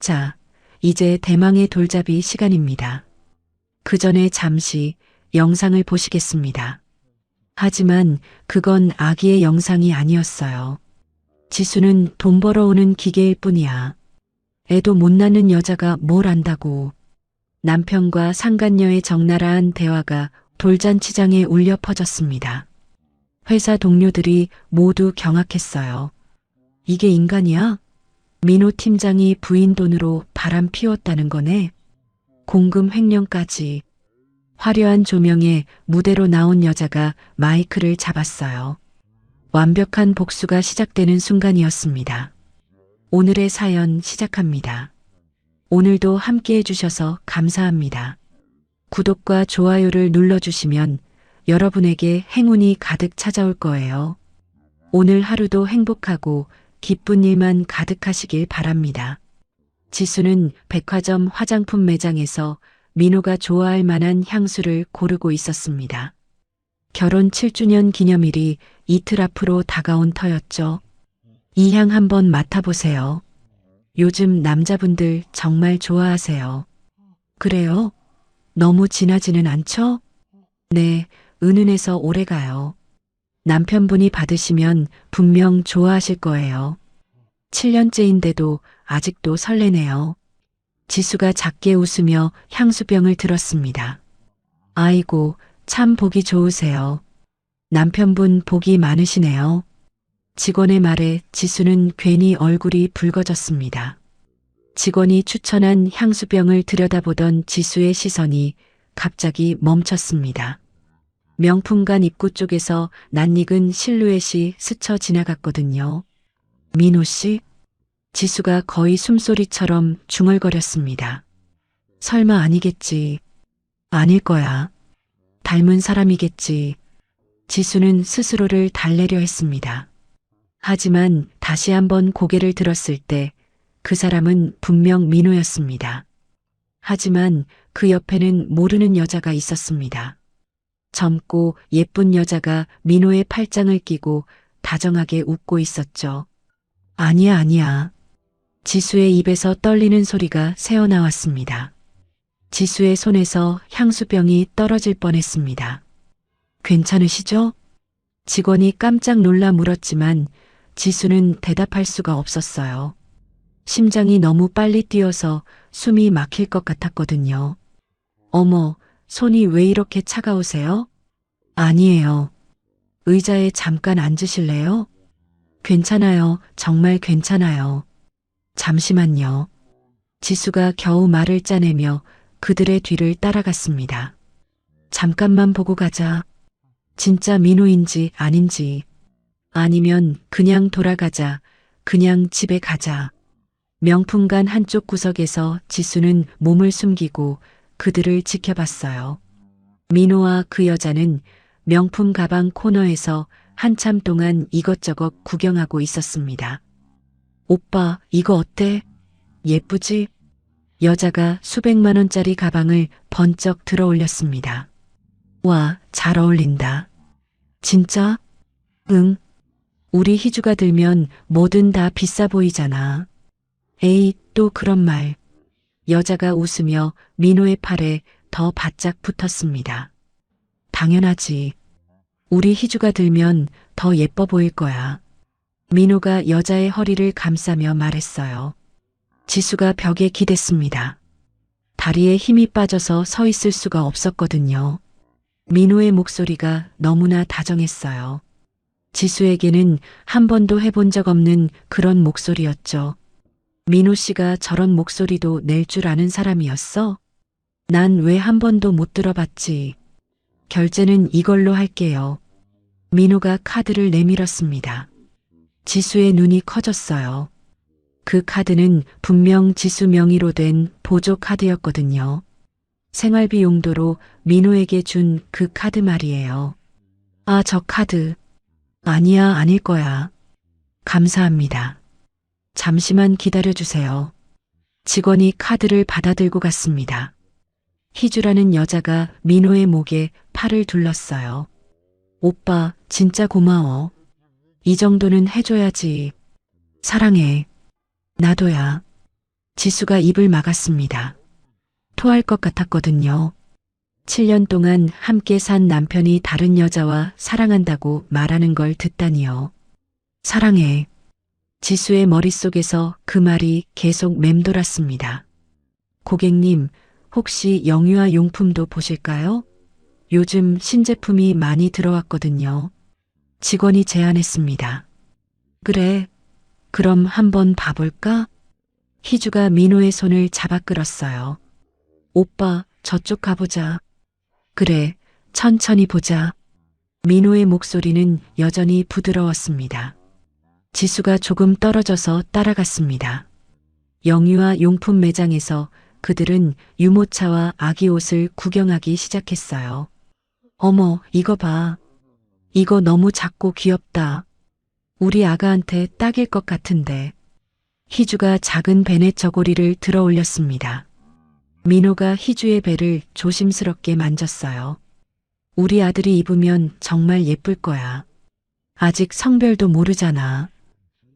자, 이제 대망의 돌잡이 시간입니다. 그 전에 잠시 영상을 보시겠습니다. 하지만 그건 아기의 영상이 아니었어요. 지수는 돈 벌어오는 기계일 뿐이야. 애도 못 낳는 여자가 뭘 안다고. 남편과 상간녀의 적나라한 대화가 돌잔치장에 울려 퍼졌습니다. 회사 동료들이 모두 경악했어요. 이게 인간이야? 민호 팀장이 부인 돈으로 바람 피웠다는 거네. 공금 횡령까지. 화려한 조명에 무대로 나온 여자가 마이크를 잡았어요. 완벽한 복수가 시작되는 순간이었습니다. 오늘의 사연 시작합니다. 오늘도 함께 해주셔서 감사합니다. 구독과 좋아요를 눌러주시면 여러분에게 행운이 가득 찾아올 거예요. 오늘 하루도 행복하고 기쁜 일만 가득하시길 바랍니다. 지수는 백화점 화장품 매장에서 민호가 좋아할 만한 향수를 고르고 있었습니다. 결혼 7주년 기념일이 이틀 앞으로 다가온 터였죠. 이 향 한번 맡아보세요. 요즘 남자분들 정말 좋아하세요. 그래요? 너무 진하지는 않죠? 네, 은은해서 오래가요. 남편분이 받으시면 분명 좋아하실 거예요. 7년째인데도 아직도 설레네요. 지수가 작게 웃으며 향수병을 들었습니다. 아이고, 참 보기 좋으세요. 남편분 복이 많으시네요. 직원의 말에 지수는 괜히 얼굴이 붉어졌습니다. 직원이 추천한 향수병을 들여다보던 지수의 시선이 갑자기 멈췄습니다. 명품관 입구 쪽에서 낯익은 실루엣이 스쳐 지나갔거든요. 민호 씨? 지수가 거의 숨소리처럼 중얼거렸습니다. 설마 아니겠지. 아닐 거야. 닮은 사람이겠지. 지수는 스스로를 달래려 했습니다. 하지만 다시 한번 고개를 들었을 때 그 사람은 분명 민호였습니다. 하지만 그 옆에는 모르는 여자가 있었습니다. 젊고 예쁜 여자가 민호의 팔짱을 끼고 다정하게 웃고 있었죠. 아니야, 아니야. 지수의 입에서 떨리는 소리가 새어나왔습니다. 지수의 손에서 향수병이 떨어질 뻔했습니다. 괜찮으시죠? 직원이 깜짝 놀라 물었지만 지수는 대답할 수가 없었어요. 심장이 너무 빨리 뛰어서 숨이 막힐 것 같았거든요. 어머, 손이 왜 이렇게 차가우세요? 아니에요. 의자에 잠깐 앉으실래요? 괜찮아요. 정말 괜찮아요. 잠시만요. 지수가 겨우 말을 짜내며 그들의 뒤를 따라갔습니다. 잠깐만 보고 가자. 진짜 민호인지 아닌지. 아니면 그냥 돌아가자. 그냥 집에 가자. 명품관 한쪽 구석에서 지수는 몸을 숨기고 그들을 지켜봤어요. 민호와 그 여자는 명품 가방 코너에서 한참 동안 이것저것 구경하고 있었습니다. 오빠, 이거 어때? 예쁘지? 여자가 수백만 원짜리 가방을 번쩍 들어 올렸습니다. 와, 잘 어울린다. 진짜? 응. 우리 희주가 들면 뭐든 다 비싸 보이잖아. 에이, 또 그런 말. 여자가 웃으며 민호의 팔에 더 바짝 붙었습니다. 당연하지. 우리 희주가 들면 더 예뻐 보일 거야. 민호가 여자의 허리를 감싸며 말했어요. 지수가 벽에 기댔습니다. 다리에 힘이 빠져서 서 있을 수가 없었거든요. 민호의 목소리가 너무나 다정했어요. 지수에게는 한 번도 해본 적 없는 그런 목소리였죠. 민호 씨가 저런 목소리도 낼 줄 아는 사람이었어? 난 왜 한 번도 못 들어봤지. 결제는 이걸로 할게요. 민호가 카드를 내밀었습니다. 지수의 눈이 커졌어요. 그 카드는 분명 지수 명의로 된 보조 카드였거든요. 생활비 용도로 민호에게 준 그 카드 말이에요. 아, 저 카드. 아니야, 아닐 거야. 감사합니다. 잠시만 기다려주세요. 직원이 카드를 받아들고 갔습니다. 희주라는 여자가 민호의 목에 팔을 둘렀어요. 오빠, 진짜 고마워. 이 정도는 해줘야지. 사랑해. 나도야. 지수가 입을 막았습니다. 토할 것 같았거든요. 7년 동안 함께 산 남편이 다른 여자와 사랑한다고 말하는 걸 듣다니요. 사랑해. 지수의 머릿속에서 그 말이 계속 맴돌았습니다. 고객님, 혹시 영유아 용품도 보실까요? 요즘 신제품이 많이 들어왔거든요. 직원이 제안했습니다. 그래, 그럼 한번 봐볼까? 희주가 민호의 손을 잡아 끌었어요. 오빠, 저쪽 가보자. 그래, 천천히 보자. 민호의 목소리는 여전히 부드러웠습니다. 지수가 조금 떨어져서 따라갔습니다. 영유아 용품 매장에서 그들은 유모차와 아기 옷을 구경하기 시작했어요. 어머, 이거 봐. 이거 너무 작고 귀엽다. 우리 아가한테 딱일 것 같은데. 희주가 작은 베넷 저고리를 들어 올렸습니다. 민호가 희주의 배를 조심스럽게 만졌어요. 우리 아들이 입으면 정말 예쁠 거야. 아직 성별도 모르잖아.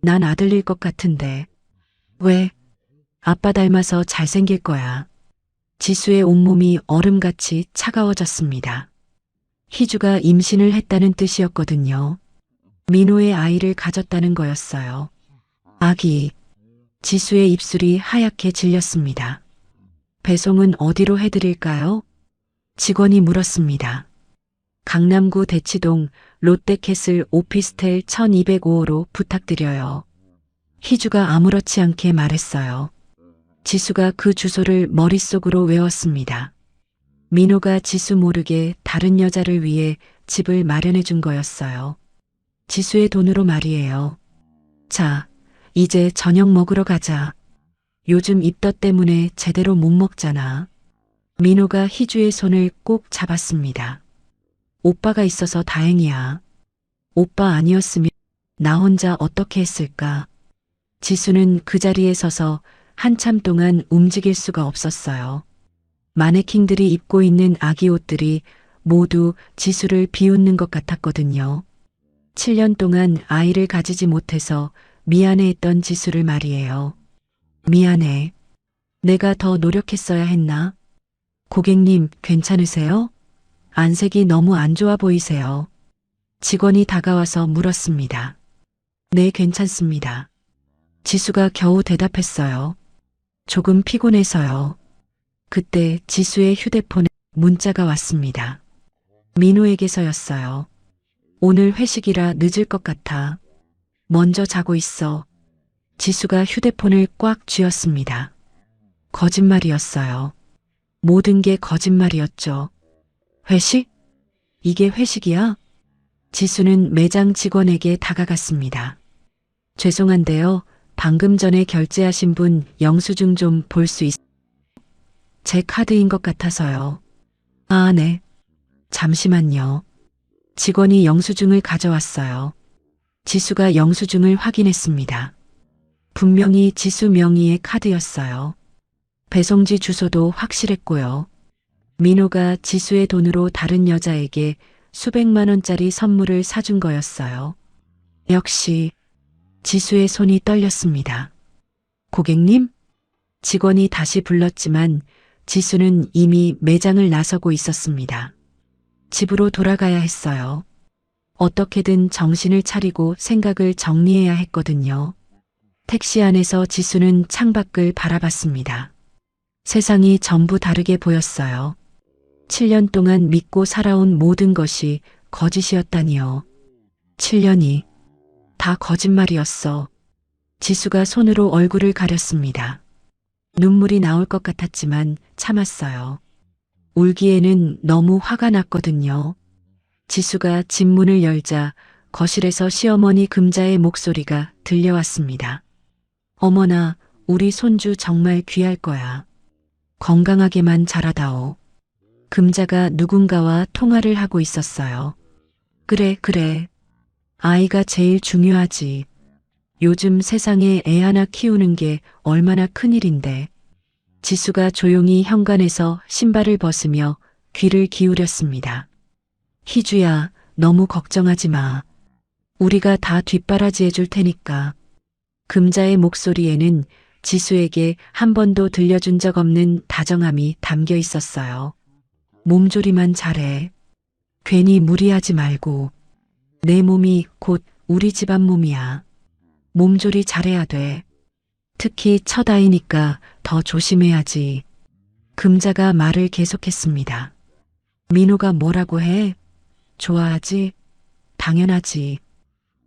난 아들일 것 같은데. 왜? 아빠 닮아서 잘생길 거야. 지수의 온몸이 얼음같이 차가워졌습니다. 희주가 임신을 했다는 뜻이었거든요. 민호의 아이를 가졌다는 거였어요. 아기. 지수의 입술이 하얗게 질렸습니다. 배송은 어디로 해드릴까요? 직원이 물었습니다. 강남구 대치동 롯데캐슬 오피스텔 1205호로 부탁드려요. 희주가 아무렇지 않게 말했어요. 지수가 그 주소를 머릿속으로 외웠습니다. 민호가 지수 모르게 다른 여자를 위해 집을 마련해 준 거였어요. 지수의 돈으로 말이에요. 자, 이제 저녁 먹으러 가자. 요즘 입덧 때문에 제대로 못 먹잖아. 민호가 희주의 손을 꼭 잡았습니다. 오빠가 있어서 다행이야. 오빠 아니었으면 나 혼자 어떻게 했을까? 지수는 그 자리에 서서 한참 동안 움직일 수가 없었어요. 마네킹들이 입고 있는 아기 옷들이 모두 지수를 비웃는 것 같았거든요. 7년 동안 아이를 가지지 못해서 미안해했던 지수를 말이에요. 미안해. 내가 더 노력했어야 했나? 고객님, 괜찮으세요? 안색이 너무 안 좋아 보이세요. 직원이 다가와서 물었습니다. 네, 괜찮습니다. 지수가 겨우 대답했어요. 조금 피곤해서요. 그때 지수의 휴대폰에 문자가 왔습니다. 민호에게서였어요. 오늘 회식이라 늦을 것 같아. 먼저 자고 있어. 지수가 휴대폰을 꽉 쥐었습니다. 거짓말이었어요. 모든 게 거짓말이었죠. 회식? 이게 회식이야? 지수는 매장 직원에게 다가갔습니다. 죄송한데요. 방금 전에 결제하신 분 영수증 좀 볼 수 제 카드인 것 같아서요. 아, 네. 잠시만요. 직원이 영수증을 가져왔어요. 지수가 영수증을 확인했습니다. 분명히 지수 명의의 카드였어요. 배송지 주소도 확실했고요. 민호가 지수의 돈으로 다른 여자에게 수백만 원짜리 선물을 사준 거였어요. 역시 지수의 손이 떨렸습니다. 고객님? 직원이 다시 불렀지만 지수는 이미 매장을 나서고 있었습니다. 집으로 돌아가야 했어요. 어떻게든 정신을 차리고 생각을 정리해야 했거든요. 택시 안에서 지수는 창밖을 바라봤습니다. 세상이 전부 다르게 보였어요. 7년 동안 믿고 살아온 모든 것이 거짓이었다니요. 7년이 다 거짓말이었어. 지수가 손으로 얼굴을 가렸습니다. 눈물이 나올 것 같았지만 참았어요. 울기에는 너무 화가 났거든요. 지수가 집 문을 열자 거실에서 시어머니 금자의 목소리가 들려왔습니다. 어머나, 우리 손주 정말 귀할 거야. 건강하게만 자라다오. 금자가 누군가와 통화를 하고 있었어요. 그래, 그래. 아이가 제일 중요하지. 요즘 세상에 애 하나 키우는 게 얼마나 큰일인데. 지수가 조용히 현관에서 신발을 벗으며 귀를 기울였습니다. 희주야, 너무 걱정하지 마. 우리가 다 뒷바라지 해줄 테니까. 금자의 목소리에는 지수에게 한 번도 들려준 적 없는 다정함이 담겨 있었어요. 몸조리만 잘해. 괜히 무리하지 말고. 내 몸이 곧 우리 집안 몸이야. 몸조리 잘해야 돼. 특히 첫 아이니까 더 조심해야지. 금자가 말을 계속했습니다. 민호가 뭐라고 해? 좋아하지? 당연하지.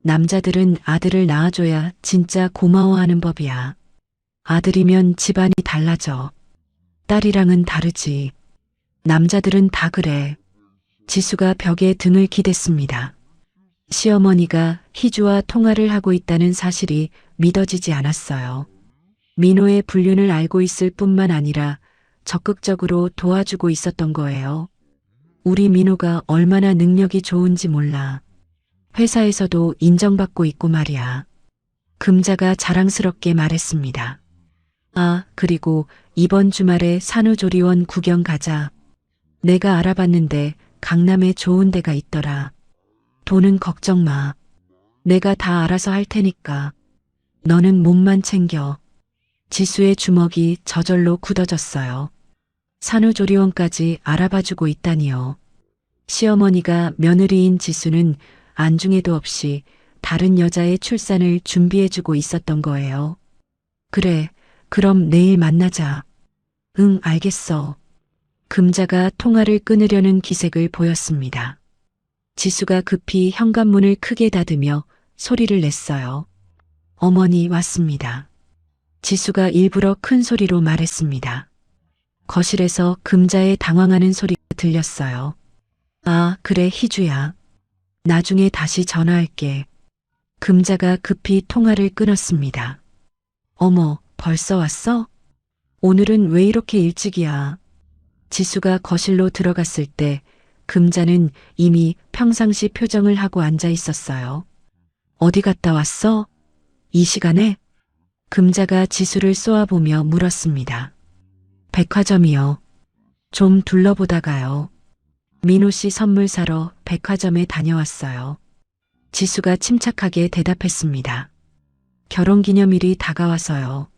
남자들은 아들을 낳아줘야 진짜 고마워하는 법이야. 아들이면 집안이 달라져. 딸이랑은 다르지. 남자들은 다 그래. 지수가 벽에 등을 기댔습니다. 시어머니가 희주와 통화를 하고 있다는 사실이 믿어지지 않았어요. 민호의 불륜을 알고 있을 뿐만 아니라 적극적으로 도와주고 있었던 거예요. 우리 민호가 얼마나 능력이 좋은지 몰라. 회사에서도 인정받고 있고 말이야. 금자가 자랑스럽게 말했습니다. 아, 그리고 이번 주말에 산후조리원 구경 가자. 내가 알아봤는데 강남에 좋은 데가 있더라. 돈은 걱정 마. 내가 다 알아서 할 테니까. 너는 몸만 챙겨. 지수의 주먹이 저절로 굳어졌어요. 산후조리원까지 알아봐주고 있다니요. 시어머니가 며느리인 지수는 안중에도 없이 다른 여자의 출산을 준비해주고 있었던 거예요. 그래, 그럼 내일 만나자. 응, 알겠어. 금자가 통화를 끊으려는 기색을 보였습니다. 지수가 급히 현관문을 크게 닫으며 소리를 냈어요. 어머니 왔습니다. 지수가 일부러 큰 소리로 말했습니다. 거실에서 금자의 당황하는 소리가 들렸어요. 아, 그래, 희주야. 나중에 다시 전화할게. 금자가 급히 통화를 끊었습니다. 어머, 벌써 왔어? 오늘은 왜 이렇게 일찍이야? 지수가 거실로 들어갔을 때 금자는 이미 평상시 표정을 하고 앉아 있었어요. 어디 갔다 왔어? 이 시간에? 금자가 지수를 쏘아보며 물었습니다. 백화점이요. 좀 둘러보다가요. 민호 씨 선물 사러 백화점에 다녀왔어요. 지수가 침착하게 대답했습니다. 결혼기념일이 다가와서요.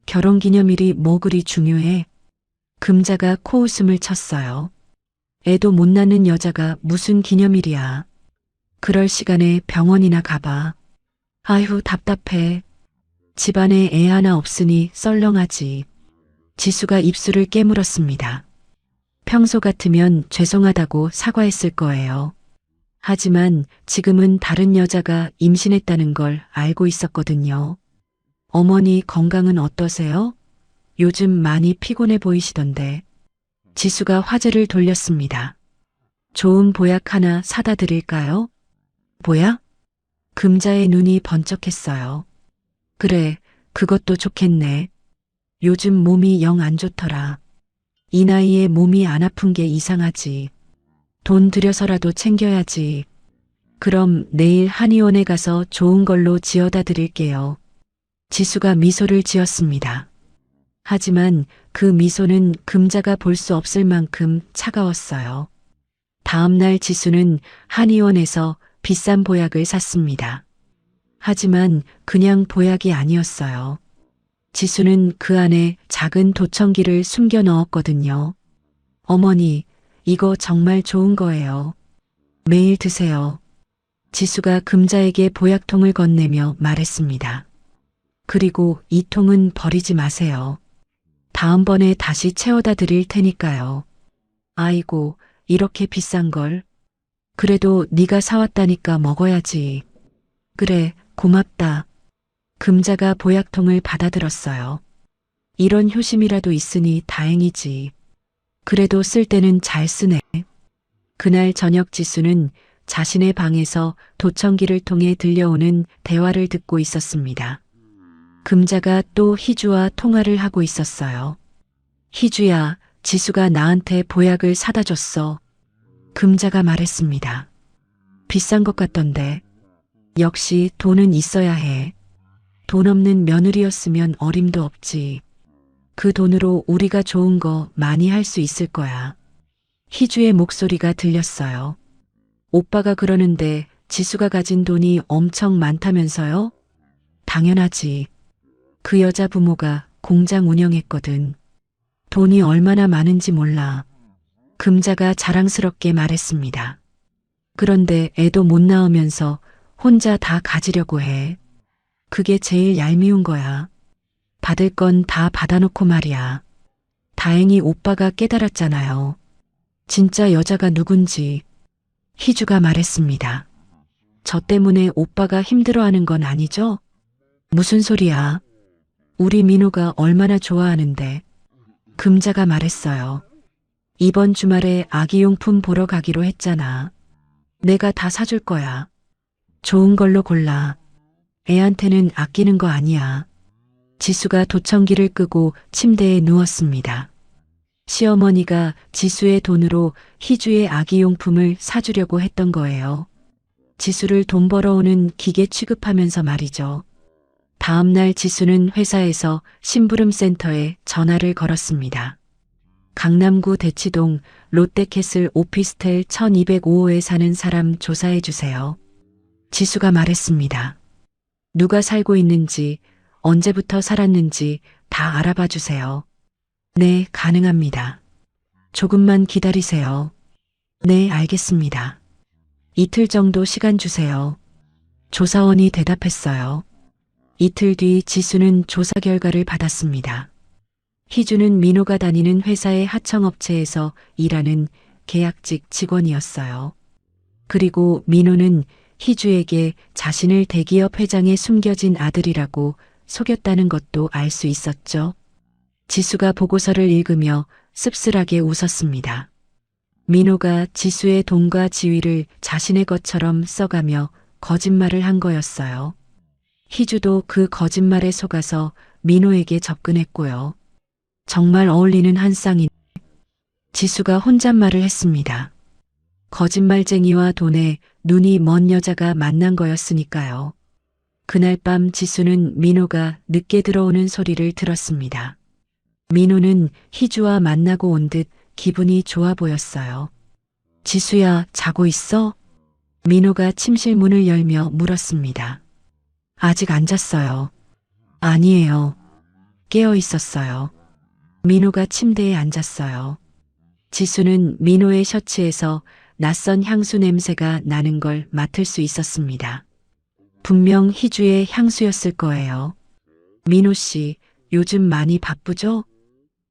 결혼기념일이 뭐 그리 중요해? 금자가 코웃음을 쳤어요. 애도 못 낳는 여자가 무슨 기념일이야. 그럴 시간에 병원이나 가봐. 아휴, 답답해. 집안에 애 하나 없으니 썰렁하지. 지수가 입술을 깨물었습니다. 평소 같으면 죄송하다고 사과했을 거예요. 하지만 지금은 다른 여자가 임신했다는 걸 알고 있었거든요. 어머니 건강은 어떠세요? 요즘 많이 피곤해 보이시던데. 지수가 화제를 돌렸습니다. 좋은 보약 하나 사다 드릴까요? 보약? 금자의 눈이 번쩍했어요. 그래, 그것도 좋겠네. 요즘 몸이 영 안 좋더라. 이 나이에 몸이 안 아픈 게 이상하지. 돈 들여서라도 챙겨야지. 그럼 내일 한의원에 가서 좋은 걸로 지어다 드릴게요. 지수가 미소를 지었습니다. 하지만 그 미소는 금자가 볼 수 없을 만큼 차가웠어요. 다음 날 지수는 한의원에서 비싼 보약을 샀습니다. 하지만 그냥 보약이 아니었어요. 지수는 그 안에 작은 도청기를 숨겨 넣었거든요. 어머니, 이거 정말 좋은 거예요. 매일 드세요. 지수가 금자에게 보약통을 건네며 말했습니다. 그리고 이 통은 버리지 마세요. 다음번에 다시 채워다 드릴 테니까요. 아이고, 이렇게 비싼 걸. 그래도 네가 사왔다니까 먹어야지. 그래, 고맙다. 금자가 보약통을 받아들었어요. 이런 효심이라도 있으니 다행이지. 그래도 쓸 때는 잘 쓰네. 그날 저녁 지수는 자신의 방에서 도청기를 통해 들려오는 대화를 듣고 있었습니다. 금자가 또 희주와 통화를 하고 있었어요. 희주야, 지수가 나한테 보약을 사다 줬어. 금자가 말했습니다. 비싼 것 같던데. 역시 돈은 있어야 해. 돈 없는 며느리였으면 어림도 없지. 그 돈으로 우리가 좋은 거 많이 할 수 있을 거야. 희주의 목소리가 들렸어요. 오빠가 그러는데 지수가 가진 돈이 엄청 많다면서요? 당연하지. 그 여자 부모가 공장 운영했거든. 돈이 얼마나 많은지 몰라. 금자가 자랑스럽게 말했습니다. 그런데 애도 못 낳으면서 혼자 다 가지려고 해. 그게 제일 얄미운 거야. 받을 건 다 받아놓고 말이야. 다행히 오빠가 깨달았잖아요. 진짜 여자가 누군지. 희주가 말했습니다. 저 때문에 오빠가 힘들어하는 건 아니죠? 무슨 소리야. 우리 민호가 얼마나 좋아하는데. 금자가 말했어요. 이번 주말에 아기용품 보러 가기로 했잖아. 내가 다 사줄 거야. 좋은 걸로 골라. 애한테는 아끼는 거 아니야. 지수가 도청기를 끄고 침대에 누웠습니다. 시어머니가 지수의 돈으로 희주의 아기용품을 사주려고 했던 거예요. 지수를 돈 벌어오는 기계 취급하면서 말이죠. 다음 날 지수는 회사에서 심부름센터에 전화를 걸었습니다. 강남구 대치동 롯데캐슬 오피스텔 1205호에 사는 사람 조사해 주세요. 지수가 말했습니다. 누가 살고 있는지, 언제부터 살았는지 다 알아봐 주세요. 네, 가능합니다. 조금만 기다리세요. 네, 알겠습니다. 이틀 정도 시간 주세요. 조사원이 대답했어요. 이틀 뒤 지수는 조사 결과를 받았습니다. 희주는 민호가 다니는 회사의 하청업체에서 일하는 계약직 직원이었어요. 그리고 민호는 희주에게 자신을 대기업 회장에 숨겨진 아들이라고 속였다는 것도 알 수 있었죠. 지수가 보고서를 읽으며 씁쓸하게 웃었습니다. 민호가 지수의 돈과 지위를 자신의 것처럼 써가며 거짓말을 한 거였어요. 희주도 그 거짓말에 속아서 민호에게 접근했고요. 정말 어울리는 한 쌍이네. 지수가 혼잣말을 했습니다. 거짓말쟁이와 돈에 눈이 먼 여자가 만난 거였으니까요. 그날 밤 지수는 민호가 늦게 들어오는 소리를 들었습니다. 민호는 희주와 만나고 온 듯 기분이 좋아 보였어요. 지수야, 자고 있어? 민호가 침실 문을 열며 물었습니다. 아직 안 잤어요. 아니에요. 깨어 있었어요. 민호가 침대에 앉았어요. 지수는 민호의 셔츠에서 낯선 향수 냄새가 나는 걸 맡을 수 있었습니다. 분명 희주의 향수였을 거예요. 민호 씨, 요즘 많이 바쁘죠?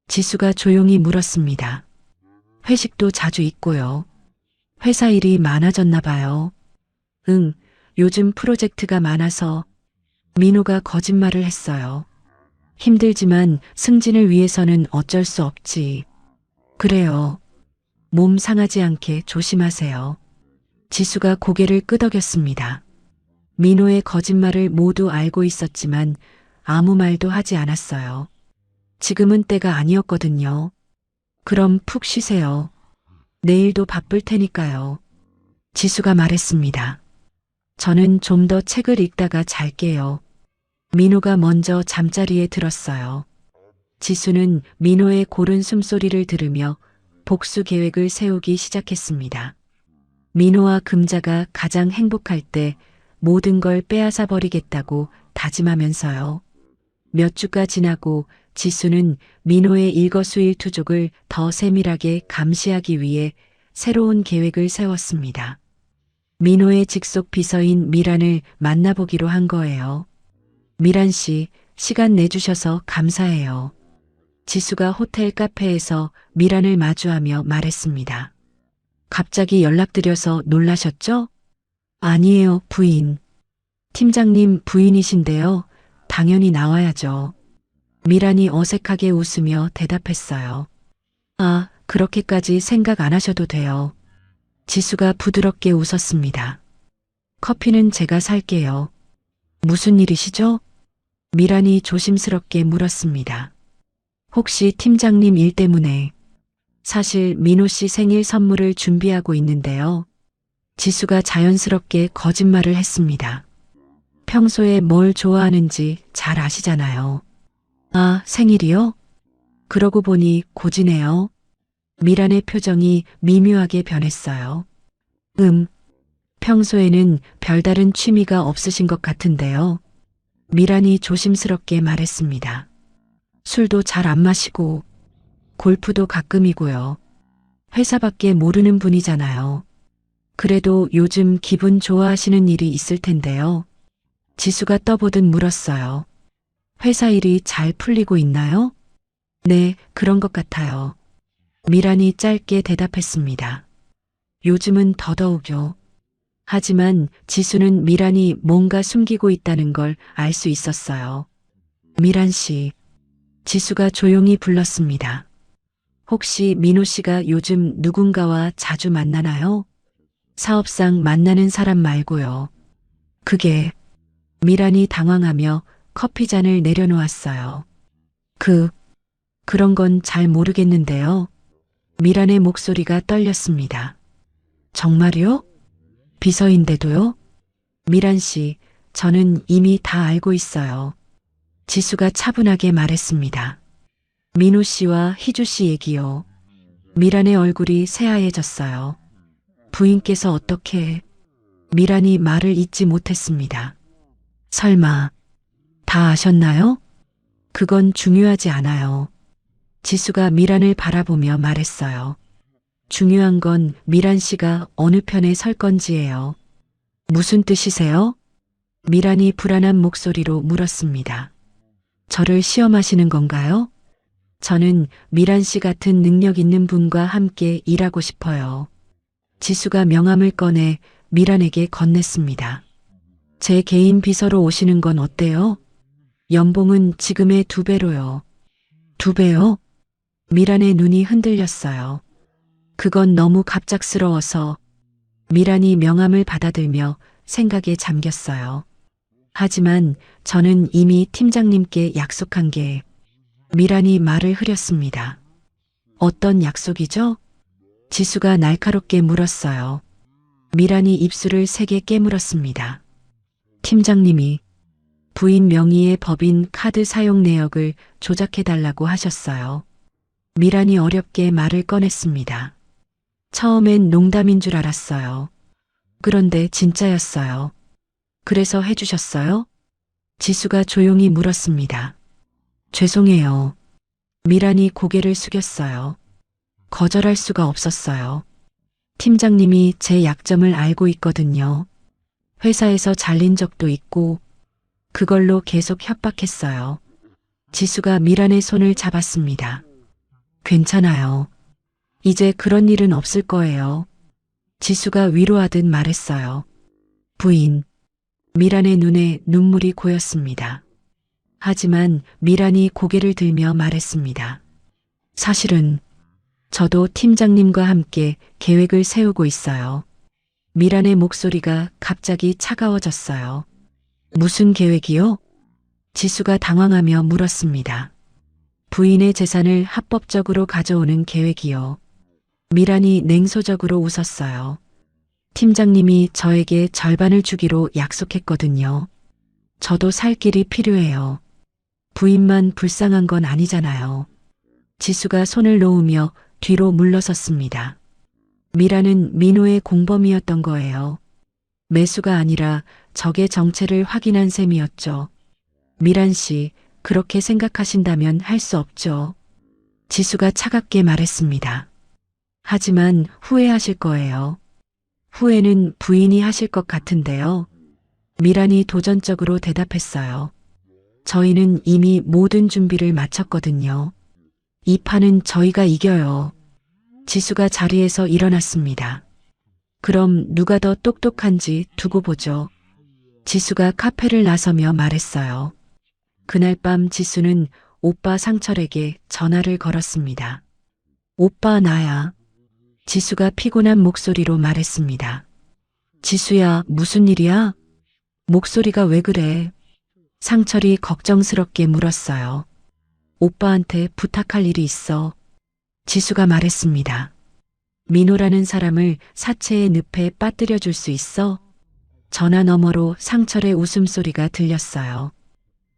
지수가 조용히 물었습니다. 회식도 자주 있고요. 회사 일이 많아졌나 봐요. 응, 요즘 프로젝트가 많아서. 민호가 거짓말을 했어요. 힘들지만 승진을 위해서는 어쩔 수 없지. 그래요. 몸 상하지 않게 조심하세요. 지수가 고개를 끄덕였습니다. 민호의 거짓말을 모두 알고 있었지만 아무 말도 하지 않았어요. 지금은 때가 아니었거든요. 그럼 푹 쉬세요. 내일도 바쁠 테니까요. 지수가 말했습니다. 저는 좀 더 책을 읽다가 잘게요. 민호가 먼저 잠자리에 들었어요. 지수는 민호의 고른 숨소리를 들으며 복수 계획을 세우기 시작했습니다. 민호와 금자가 가장 행복할 때 모든 걸 빼앗아 버리겠다고 다짐하면서요. 몇 주가 지나고 지수는 민호의 일거수일투족을 더 세밀하게 감시하기 위해 새로운 계획을 세웠습니다. 민호의 직속 비서인 미란을 만나보기로 한 거예요. 미란 씨, 시간 내주셔서 감사해요. 지수가 호텔 카페에서 미란을 마주하며 말했습니다. 갑자기 연락드려서 놀라셨죠? 아니에요, 부인. 팀장님 부인이신데요. 당연히 나와야죠. 미란이 어색하게 웃으며 대답했어요. 아, 그렇게까지 생각 안 하셔도 돼요. 지수가 부드럽게 웃었습니다. 커피는 제가 살게요. 무슨 일이시죠? 미란이 조심스럽게 물었습니다. 혹시 팀장님 일 때문에. 사실 민호 씨 생일 선물을 준비하고 있는데요. 지수가 자연스럽게 거짓말을 했습니다. 평소에 뭘 좋아하는지 잘 아시잖아요. 아, 생일이요? 그러고 보니 고지네요. 미란의 표정이 미묘하게 변했어요. 평소에는 별다른 취미가 없으신 것 같은데요. 미란이 조심스럽게 말했습니다. 술도 잘 안 마시고 골프도 가끔이고요. 회사밖에 모르는 분이잖아요. 그래도 요즘 기분 좋아하시는 일이 있을 텐데요. 지수가 떠보듯 물었어요. 회사 일이 잘 풀리고 있나요? 네, 그런 것 같아요. 미란이 짧게 대답했습니다. 요즘은 더더욱요. 하지만 지수는 미란이 뭔가 숨기고 있다는 걸 알 수 있었어요. 미란 씨, 지수가 조용히 불렀습니다. 혹시 민호 씨가 요즘 누군가와 자주 만나나요? 사업상 만나는 사람 말고요. 그게 미란이 당황하며 커피잔을 내려놓았어요. 그런 건 잘 모르겠는데요. 미란의 목소리가 떨렸습니다. 정말요? 비서인데도요? 미란 씨, 저는 이미 다 알고 있어요. 지수가 차분하게 말했습니다. 민호 씨와 희주 씨 얘기요. 미란의 얼굴이 새하얘졌어요. 부인께서 어떻게... 미란이 말을 잇지 못했습니다. 설마 다 아셨나요? 그건 중요하지 않아요. 지수가 미란을 바라보며 말했어요. 중요한 건 미란 씨가 어느 편에 설 건지예요. 무슨 뜻이세요? 미란이 불안한 목소리로 물었습니다. 저를 시험하시는 건가요? 저는 미란 씨 같은 능력 있는 분과 함께 일하고 싶어요. 지수가 명함을 꺼내 미란에게 건넸습니다. 제 개인 비서로 오시는 건 어때요? 연봉은 지금의 2배로요. 2배요? 미란의 눈이 흔들렸어요. 그건 너무 갑작스러워서. 미란이 명함을 받아들며 생각에 잠겼어요. 하지만 저는 이미 팀장님께 약속한 게... 미란이 말을 흐렸습니다. 어떤 약속이죠? 지수가 날카롭게 물었어요. 미란이 입술을 세게 깨물었습니다. 팀장님이 부인 명의의 법인 카드 사용 내역을 조작해달라고 하셨어요. 미란이 어렵게 말을 꺼냈습니다. 처음엔 농담인 줄 알았어요. 그런데 진짜였어요. 그래서 해주셨어요? 지수가 조용히 물었습니다. 죄송해요. 미란이 고개를 숙였어요. 거절할 수가 없었어요. 팀장님이 제 약점을 알고 있거든요. 회사에서 잘린 적도 있고 그걸로 계속 협박했어요. 지수가 미란의 손을 잡았습니다. 괜찮아요. 이제 그런 일은 없을 거예요. 지수가 위로하듯 말했어요. 부인. 미란의 눈에 눈물이 고였습니다. 하지만 미란이 고개를 들며 말했습니다. 사실은 저도 팀장님과 함께 계획을 세우고 있어요. 미란의 목소리가 갑자기 차가워졌어요. 무슨 계획이요? 지수가 당황하며 물었습니다. 부인의 재산을 합법적으로 가져오는 계획이요. 미란이 냉소적으로 웃었어요. 팀장님이 저에게 절반을 주기로 약속했거든요. 저도 살 길이 필요해요. 부인만 불쌍한 건 아니잖아요. 지수가 손을 놓으며 뒤로 물러섰습니다. 미란은 민호의 공범이었던 거예요. 매수가 아니라 적의 정체를 확인한 셈이었죠. 미란 씨, 그렇게 생각하신다면 할 수 없죠. 지수가 차갑게 말했습니다. 하지만 후회하실 거예요. 후회는 부인이 하실 것 같은데요. 미란이 도전적으로 대답했어요. 저희는 이미 모든 준비를 마쳤거든요. 이 판은 저희가 이겨요. 지수가 자리에서 일어났습니다. 그럼 누가 더 똑똑한지 두고 보죠. 지수가 카페를 나서며 말했어요. 그날 밤 지수는 오빠 상철에게 전화를 걸었습니다. 오빠 나야. 지수가 피곤한 목소리로 말했습니다. 지수야, 무슨 일이야? 목소리가 왜 그래? 상철이 걱정스럽게 물었어요. 오빠한테 부탁할 일이 있어. 지수가 말했습니다. 민호라는 사람을 사체의 늪에 빠뜨려 줄 수 있어? 전화 너머로 상철의 웃음소리가 들렸어요.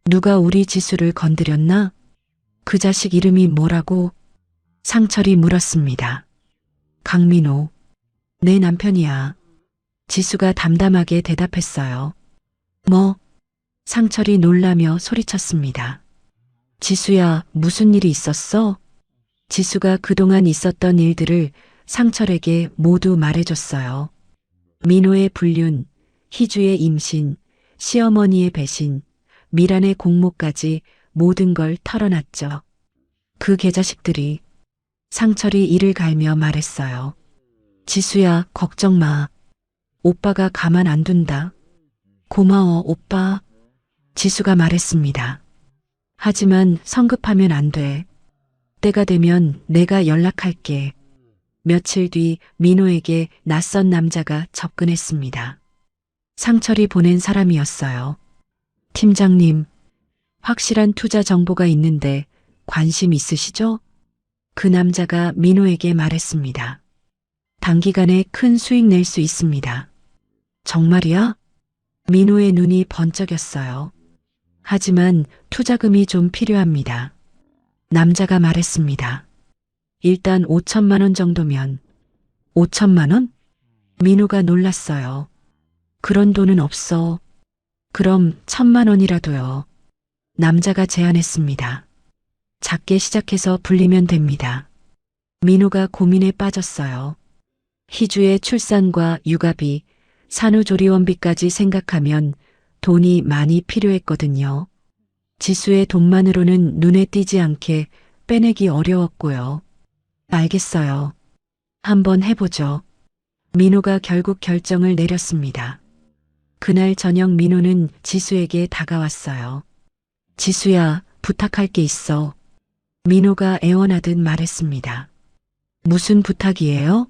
누가 우리 지수를 건드렸나? 그 자식 이름이 뭐라고? 상철이 물었습니다. 강민호. 내 남편이야. 지수가 담담하게 대답했어요. 뭐? 상철이 놀라며 소리쳤습니다. 지수야, 무슨 일이 있었어? 지수가 그동안 있었던 일들을 상철에게 모두 말해줬어요. 민호의 불륜, 희주의 임신, 시어머니의 배신, 미란의 공모까지 모든 걸 털어놨죠. 그 개자식들이. 상철이 이를 갈며 말했어요. 지수야, 걱정 마. 오빠가 가만 안 둔다. 고마워, 오빠. 지수가 말했습니다. 하지만 성급하면 안 돼. 때가 되면 내가 연락할게. 며칠 뒤 민호에게 낯선 남자가 접근했습니다. 상철이 보낸 사람이었어요. 팀장님, 확실한 투자 정보가 있는데 관심 있으시죠? 그 남자가 민호에게 말했습니다. 단기간에 큰 수익 낼 수 있습니다. 정말이야? 민호의 눈이 번쩍였어요. 하지만 투자금이 좀 필요합니다. 남자가 말했습니다. 일단 5천만 원 정도면. 5천만 원? 민호가 놀랐어요. 그런 돈은 없어. 그럼 1,000만 원이라도요. 남자가 제안했습니다. 작게 시작해서 불리면 됩니다. 민호가 고민에 빠졌어요. 희주의 출산과 육아비, 산후조리원비까지 생각하면 돈이 많이 필요했거든요. 지수의 돈만으로는 눈에 띄지 않게 빼내기 어려웠고요. 알겠어요. 한번 해보죠. 민호가 결국 결정을 내렸습니다. 그날 저녁 민호는 지수에게 다가왔어요. 지수야, 부탁할 게 있어. 민호가 애원하듯 말했습니다. 무슨 부탁이에요?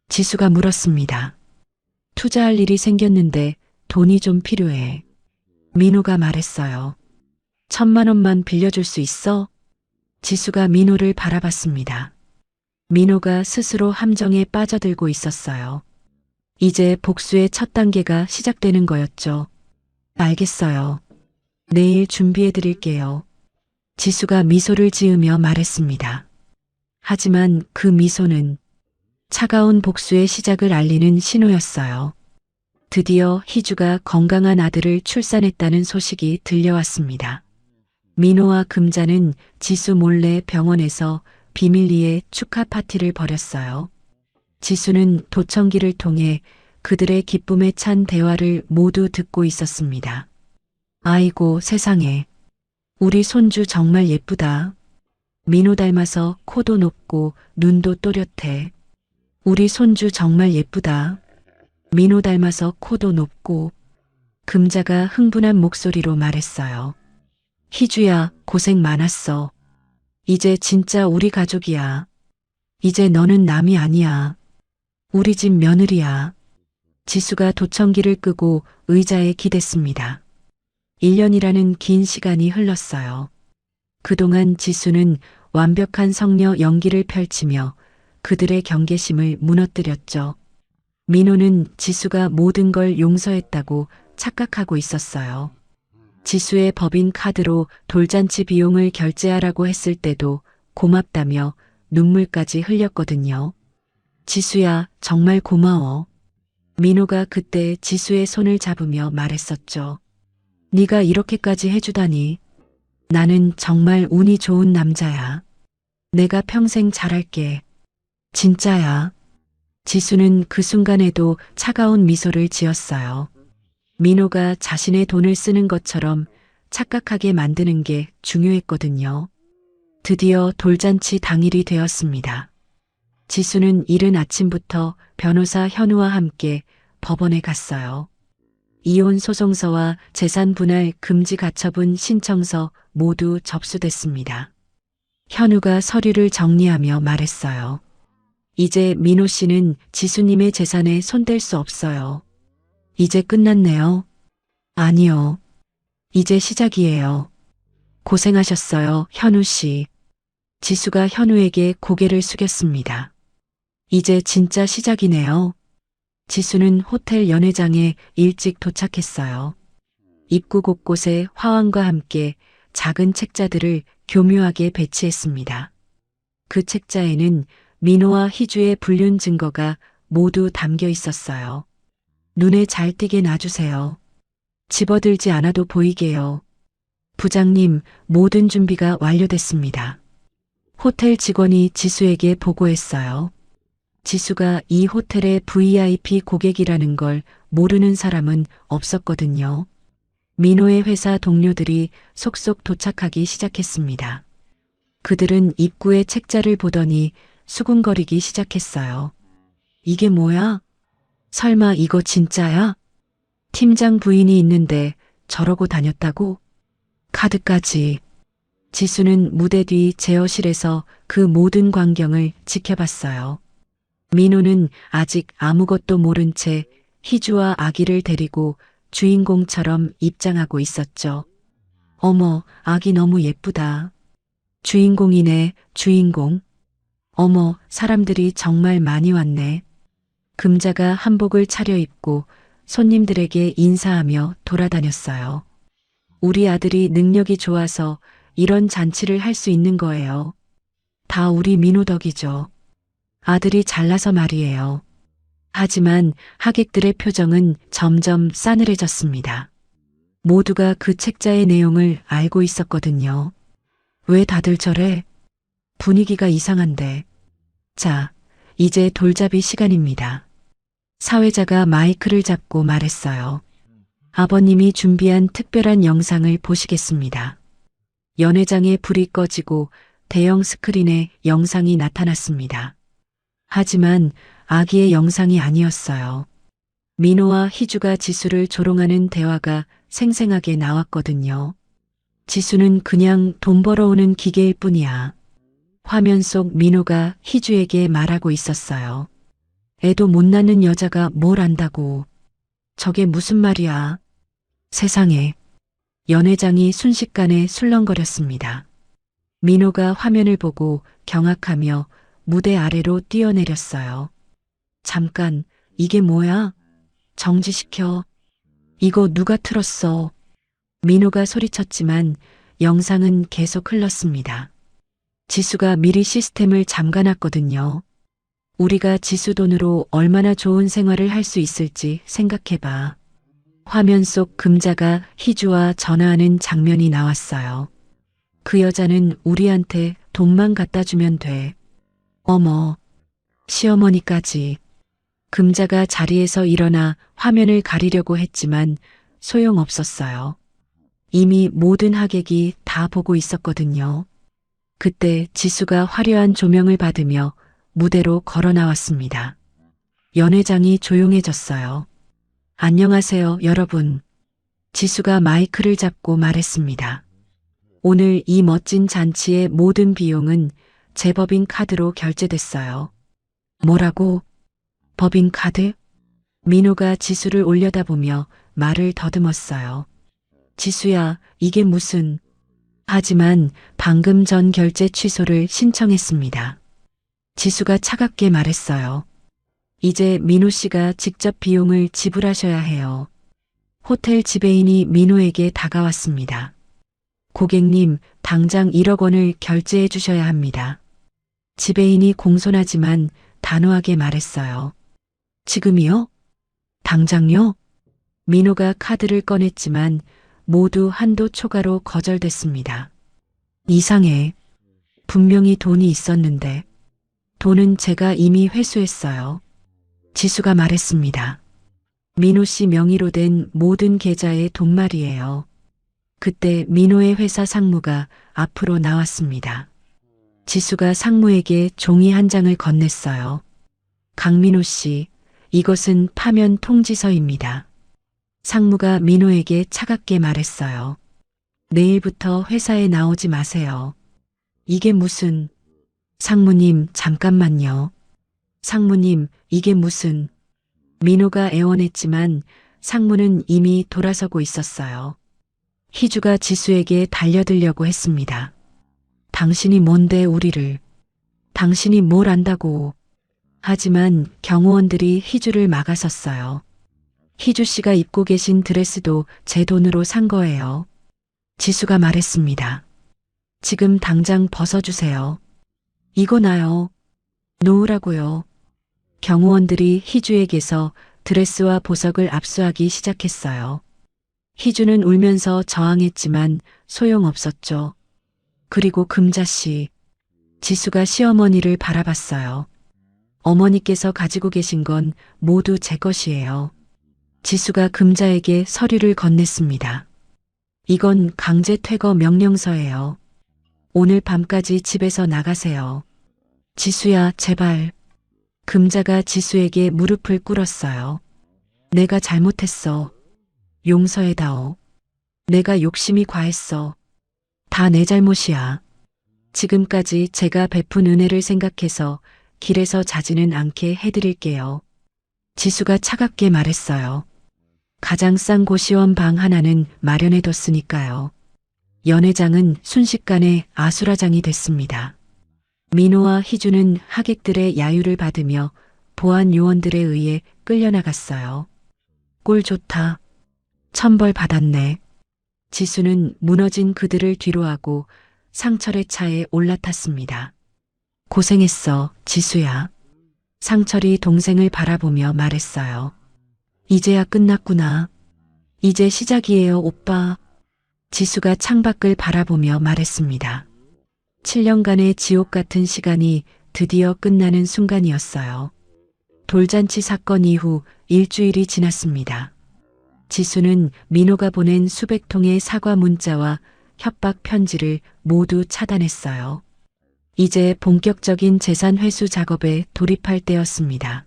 지수가 물었습니다. 투자할 일이 생겼는데 돈이 좀 필요해. 민호가 말했어요. 1,000만 원만 빌려줄 수 있어? 지수가 민호를 바라봤습니다. 민호가 스스로 함정에 빠져들고 있었어요. 이제 복수의 첫 단계가 시작되는 거였죠. 알겠어요. 내일 준비해 드릴게요. 지수가 미소를 지으며 말했습니다. 하지만 그 미소는 차가운 복수의 시작을 알리는 신호였어요. 드디어 희주가 건강한 아들을 출산했다는 소식이 들려왔습니다. 민호와 금자는 지수 몰래 병원에서 비밀리에 축하 파티를 벌였어요. 지수는 도청기를 통해 그들의 기쁨에 찬 대화를 모두 듣고 있었습니다. 아이고 세상에. 우리 손주 정말 예쁘다. 민호 닮아서 코도 높고 눈도 또렷해. 우리 손주 정말 예쁘다. 민호 닮아서 코도 높고. 금자가 흥분한 목소리로 말했어요. 희주야, 고생 많았어. 이제 진짜 우리 가족이야. 이제 너는 남이 아니야. 우리 집 며느리야. 지수가 도청기를 끄고 의자에 기댔습니다. 1년이라는 긴 시간이 흘렀어요. 그동안 지수는 완벽한 성녀 연기를 펼치며 그들의 경계심을 무너뜨렸죠. 민호는 지수가 모든 걸 용서했다고 착각하고 있었어요. 지수의 법인 카드로 돌잔치 비용을 결제하라고 했을 때도 고맙다며 눈물까지 흘렸거든요. 지수야, 정말 고마워. 민호가 그때 지수의 손을 잡으며 말했었죠. 네가 이렇게까지 해주다니. 나는 정말 운이 좋은 남자야. 내가 평생 잘할게. 진짜야. 지수는 그 순간에도 차가운 미소를 지었어요. 민호가 자신의 돈을 쓰는 것처럼 착각하게 만드는 게 중요했거든요. 드디어 돌잔치 당일이 되었습니다. 지수는 이른 아침부터 변호사 현우와 함께 법원에 갔어요. 이혼 소송서와 재산 분할 금지 가처분 신청서 모두 접수됐습니다. 현우가 서류를 정리하며 말했어요. 이제 민호 씨는 지수님의 재산에 손댈 수 없어요. 이제 끝났네요. 아니요. 이제 시작이에요. 고생하셨어요, 현우 씨. 지수가 현우에게 고개를 숙였습니다. 이제 진짜 시작이네요. 지수는 호텔 연회장에 일찍 도착했어요. 입구 곳곳에 화환과 함께 작은 책자들을 교묘하게 배치했습니다. 그 책자에는 민호와 희주의 불륜 증거가 모두 담겨 있었어요. 눈에 잘 띄게 놔주세요. 집어들지 않아도 보이게요. 부장님, 모든 준비가 완료됐습니다. 호텔 직원이 지수에게 보고했어요. 지수가 이 호텔의 VIP 고객이라는 걸 모르는 사람은 없었거든요. 민호의 회사 동료들이 속속 도착하기 시작했습니다. 그들은 입구의 책자를 보더니 수군거리기 시작했어요. 이게 뭐야? 설마 이거 진짜야? 팀장 부인이 있는데 저러고 다녔다고? 카드까지. 지수는 무대 뒤 제어실에서 그 모든 광경을 지켜봤어요. 민호는 아직 아무것도 모른 채 희주와 아기를 데리고 주인공처럼 입장하고 있었죠. 어머, 아기 너무 예쁘다. 주인공이네, 주인공. 어머, 사람들이 정말 많이 왔네. 금자가 한복을 차려입고 손님들에게 인사하며 돌아다녔어요. 우리 아들이 능력이 좋아서 이런 잔치를 할 수 있는 거예요. 다 우리 민호 덕이죠. 아들이 잘나서 말이에요. 하지만 하객들의 표정은 점점 싸늘해졌습니다. 모두가 그 책자의 내용을 알고 있었거든요. 왜 다들 저래? 분위기가 이상한데. 자, 이제 돌잡이 시간입니다. 사회자가 마이크를 잡고 말했어요. 아버님이 준비한 특별한 영상을 보시겠습니다. 연회장에 불이 꺼지고 대형 스크린에 영상이 나타났습니다. 하지만 아기의 영상이 아니었어요. 민호와 희주가 지수를 조롱하는 대화가 생생하게 나왔거든요. 지수는 그냥 돈 벌어오는 기계일 뿐이야. 화면 속 민호가 희주에게 말하고 있었어요. 애도 못 낳는 여자가 뭘 안다고. 저게 무슨 말이야. 세상에. 연회장이 순식간에 술렁거렸습니다. 민호가 화면을 보고 경악하며 무대 아래로 뛰어내렸어요. 잠깐, 이게 뭐야? 정지시켜. 이거 누가 틀었어? 민호가 소리쳤지만 영상은 계속 흘렀습니다. 지수가 미리 시스템을 잠가놨거든요. 우리가 지수 돈으로 얼마나 좋은 생활을 할 수 있을지 생각해봐. 화면 속 금자가 희주와 전화하는 장면이 나왔어요. 그 여자는 우리한테 돈만 갖다 주면 돼. 어머, 시어머니까지. 금자가 자리에서 일어나 화면을 가리려고 했지만 소용없었어요. 이미 모든 하객이 다 보고 있었거든요. 그때 지수가 화려한 조명을 받으며 무대로 걸어 나왔습니다. 연회장이 조용해졌어요. 안녕하세요, 여러분. 지수가 마이크를 잡고 말했습니다. 오늘 이 멋진 잔치의 모든 비용은 제 법인 카드로 결제됐어요. 뭐라고? 법인 카드? 민호가 지수를 올려다보며 말을 더듬었어요. 지수야, 이게 무슨... 하지만 방금 전 결제 취소를 신청했습니다. 지수가 차갑게 말했어요. 이제 민호 씨가 직접 비용을 지불하셔야 해요. 호텔 지배인이 민호에게 다가왔습니다. 고객님, 당장 1억 원을 결제해 주셔야 합니다. 지배인이 공손하지만 단호하게 말했어요. 지금이요? 당장요? 민호가 카드를 꺼냈지만 모두 한도 초과로 거절됐습니다. 이상해. 분명히 돈이 있었는데. 돈은 제가 이미 회수했어요. 지수가 말했습니다. 민호 씨 명의로 된 모든 계좌의 돈말이에요. 그때 민호의 회사 상무가 앞으로 나왔습니다. 지수가 상무에게 종이 한 장을 건넸어요. 강민호 씨, 이것은 파면 통지서입니다. 상무가 민호에게 차갑게 말했어요. 내일부터 회사에 나오지 마세요. 이게 무슨... 상무님, 잠깐만요. 상무님, 이게 무슨... 민호가 애원했지만 상무는 이미 돌아서고 있었어요. 희주가 지수에게 달려들려고 했습니다. 당신이 뭔데 우리를... 당신이 뭘 안다고... 하지만 경호원들이 희주를 막아섰어요. 희주 씨가 입고 계신 드레스도 제 돈으로 산 거예요. 지수가 말했습니다. 지금 당장 벗어주세요. 이거 나요. 놓으라고요. 경호원들이 희주에게서 드레스와 보석을 압수하기 시작했어요. 희주는 울면서 저항했지만 소용없었죠. 그리고 금자 씨, 지수가 시어머니를 바라봤어요. 어머니께서 가지고 계신 건 모두 제 것이에요. 지수가 금자에게 서류를 건넸습니다. 이건 강제 퇴거 명령서예요. 오늘 밤까지 집에서 나가세요. 지수야, 제발. 금자가 지수에게 무릎을 꿇었어요. 내가 잘못했어. 용서해다오. 내가 욕심이 과했어. 다 내 잘못이야. 지금까지 제가 베푼 은혜를 생각해서 길에서 자지는 않게 해드릴게요. 지수가 차갑게 말했어요. 가장 싼 고시원 방 하나는 마련해뒀으니까요. 연회장은 순식간에 아수라장이 됐습니다. 민호와 희주는 하객들의 야유를 받으며 보안 요원들에 의해 끌려나갔어요. 꼴 좋다. 천벌 받았네. 지수는 무너진 그들을 뒤로하고 상철의 차에 올라탔습니다. 고생했어, 지수야. 상철이 동생을 바라보며 말했어요. 이제야 끝났구나. 이제 시작이에요, 오빠. 지수가 창밖을 바라보며 말했습니다. 7년간의 지옥 같은 시간이 드디어 끝나는 순간이었어요. 돌잔치 사건 이후 일주일이 지났습니다. 지수는 민호가 보낸 수백 통의 사과 문자와 협박 편지를 모두 차단했어요. 이제 본격적인 재산 회수 작업에 돌입할 때였습니다.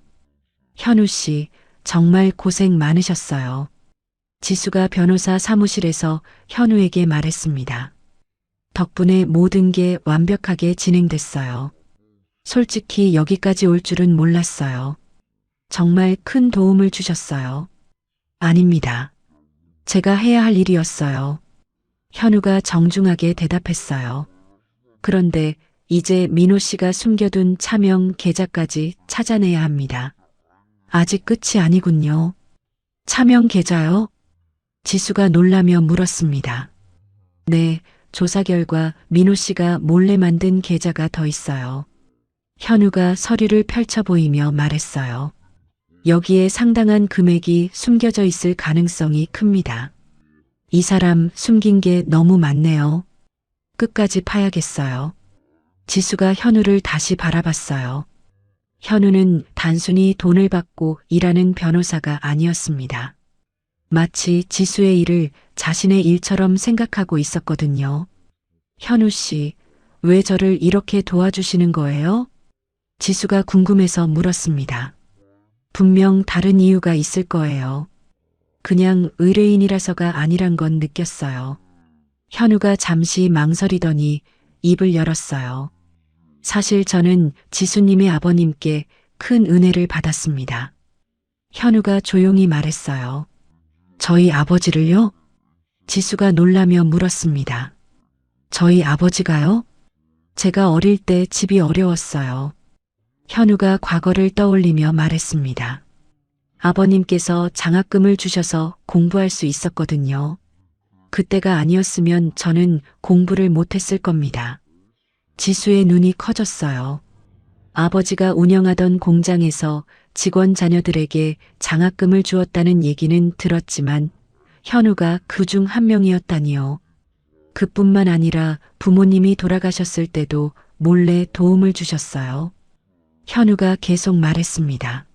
현우 씨, 정말 고생 많으셨어요. 지수가 변호사 사무실에서 현우에게 말했습니다. 덕분에 모든 게 완벽하게 진행됐어요. 솔직히 여기까지 올 줄은 몰랐어요. 정말 큰 도움을 주셨어요. 아닙니다. 제가 해야 할 일이었어요. 현우가 정중하게 대답했어요. 그런데 이제 민호 씨가 숨겨둔 차명 계좌까지 찾아내야 합니다. 아직 끝이 아니군요. 차명 계좌요? 지수가 놀라며 물었습니다. 네, 조사 결과 민호 씨가 몰래 만든 계좌가 더 있어요. 현우가 서류를 펼쳐 보이며 말했어요. 여기에 상당한 금액이 숨겨져 있을 가능성이 큽니다. 이 사람 숨긴 게 너무 많네요. 끝까지 파야겠어요. 지수가 현우를 다시 바라봤어요. 현우는 단순히 돈을 받고 일하는 변호사가 아니었습니다. 마치 지수의 일을 자신의 일처럼 생각하고 있었거든요. 현우 씨, 왜 저를 이렇게 도와주시는 거예요? 지수가 궁금해서 물었습니다. 분명 다른 이유가 있을 거예요. 그냥 의뢰인이라서가 아니란 건 느꼈어요. 현우가 잠시 망설이더니 입을 열었어요. 사실 저는 지수님의 아버님께 큰 은혜를 받았습니다. 현우가 조용히 말했어요. 저희 아버지를요? 지수가 놀라며 물었습니다. 저희 아버지가요? 제가 어릴 때 집이 어려웠어요. 현우가 과거를 떠올리며 말했습니다. 아버님께서 장학금을 주셔서 공부할 수 있었거든요. 그때가 아니었으면 저는 공부를 못했을 겁니다. 지수의 눈이 커졌어요. 아버지가 운영하던 공장에서 직원 자녀들에게 장학금을 주었다는 얘기는 들었지만 현우가 그 중 한 명이었다니요. 그뿐만 아니라 부모님이 돌아가셨을 때도 몰래 도움을 주셨어요. 현우가 계속 말했습니다.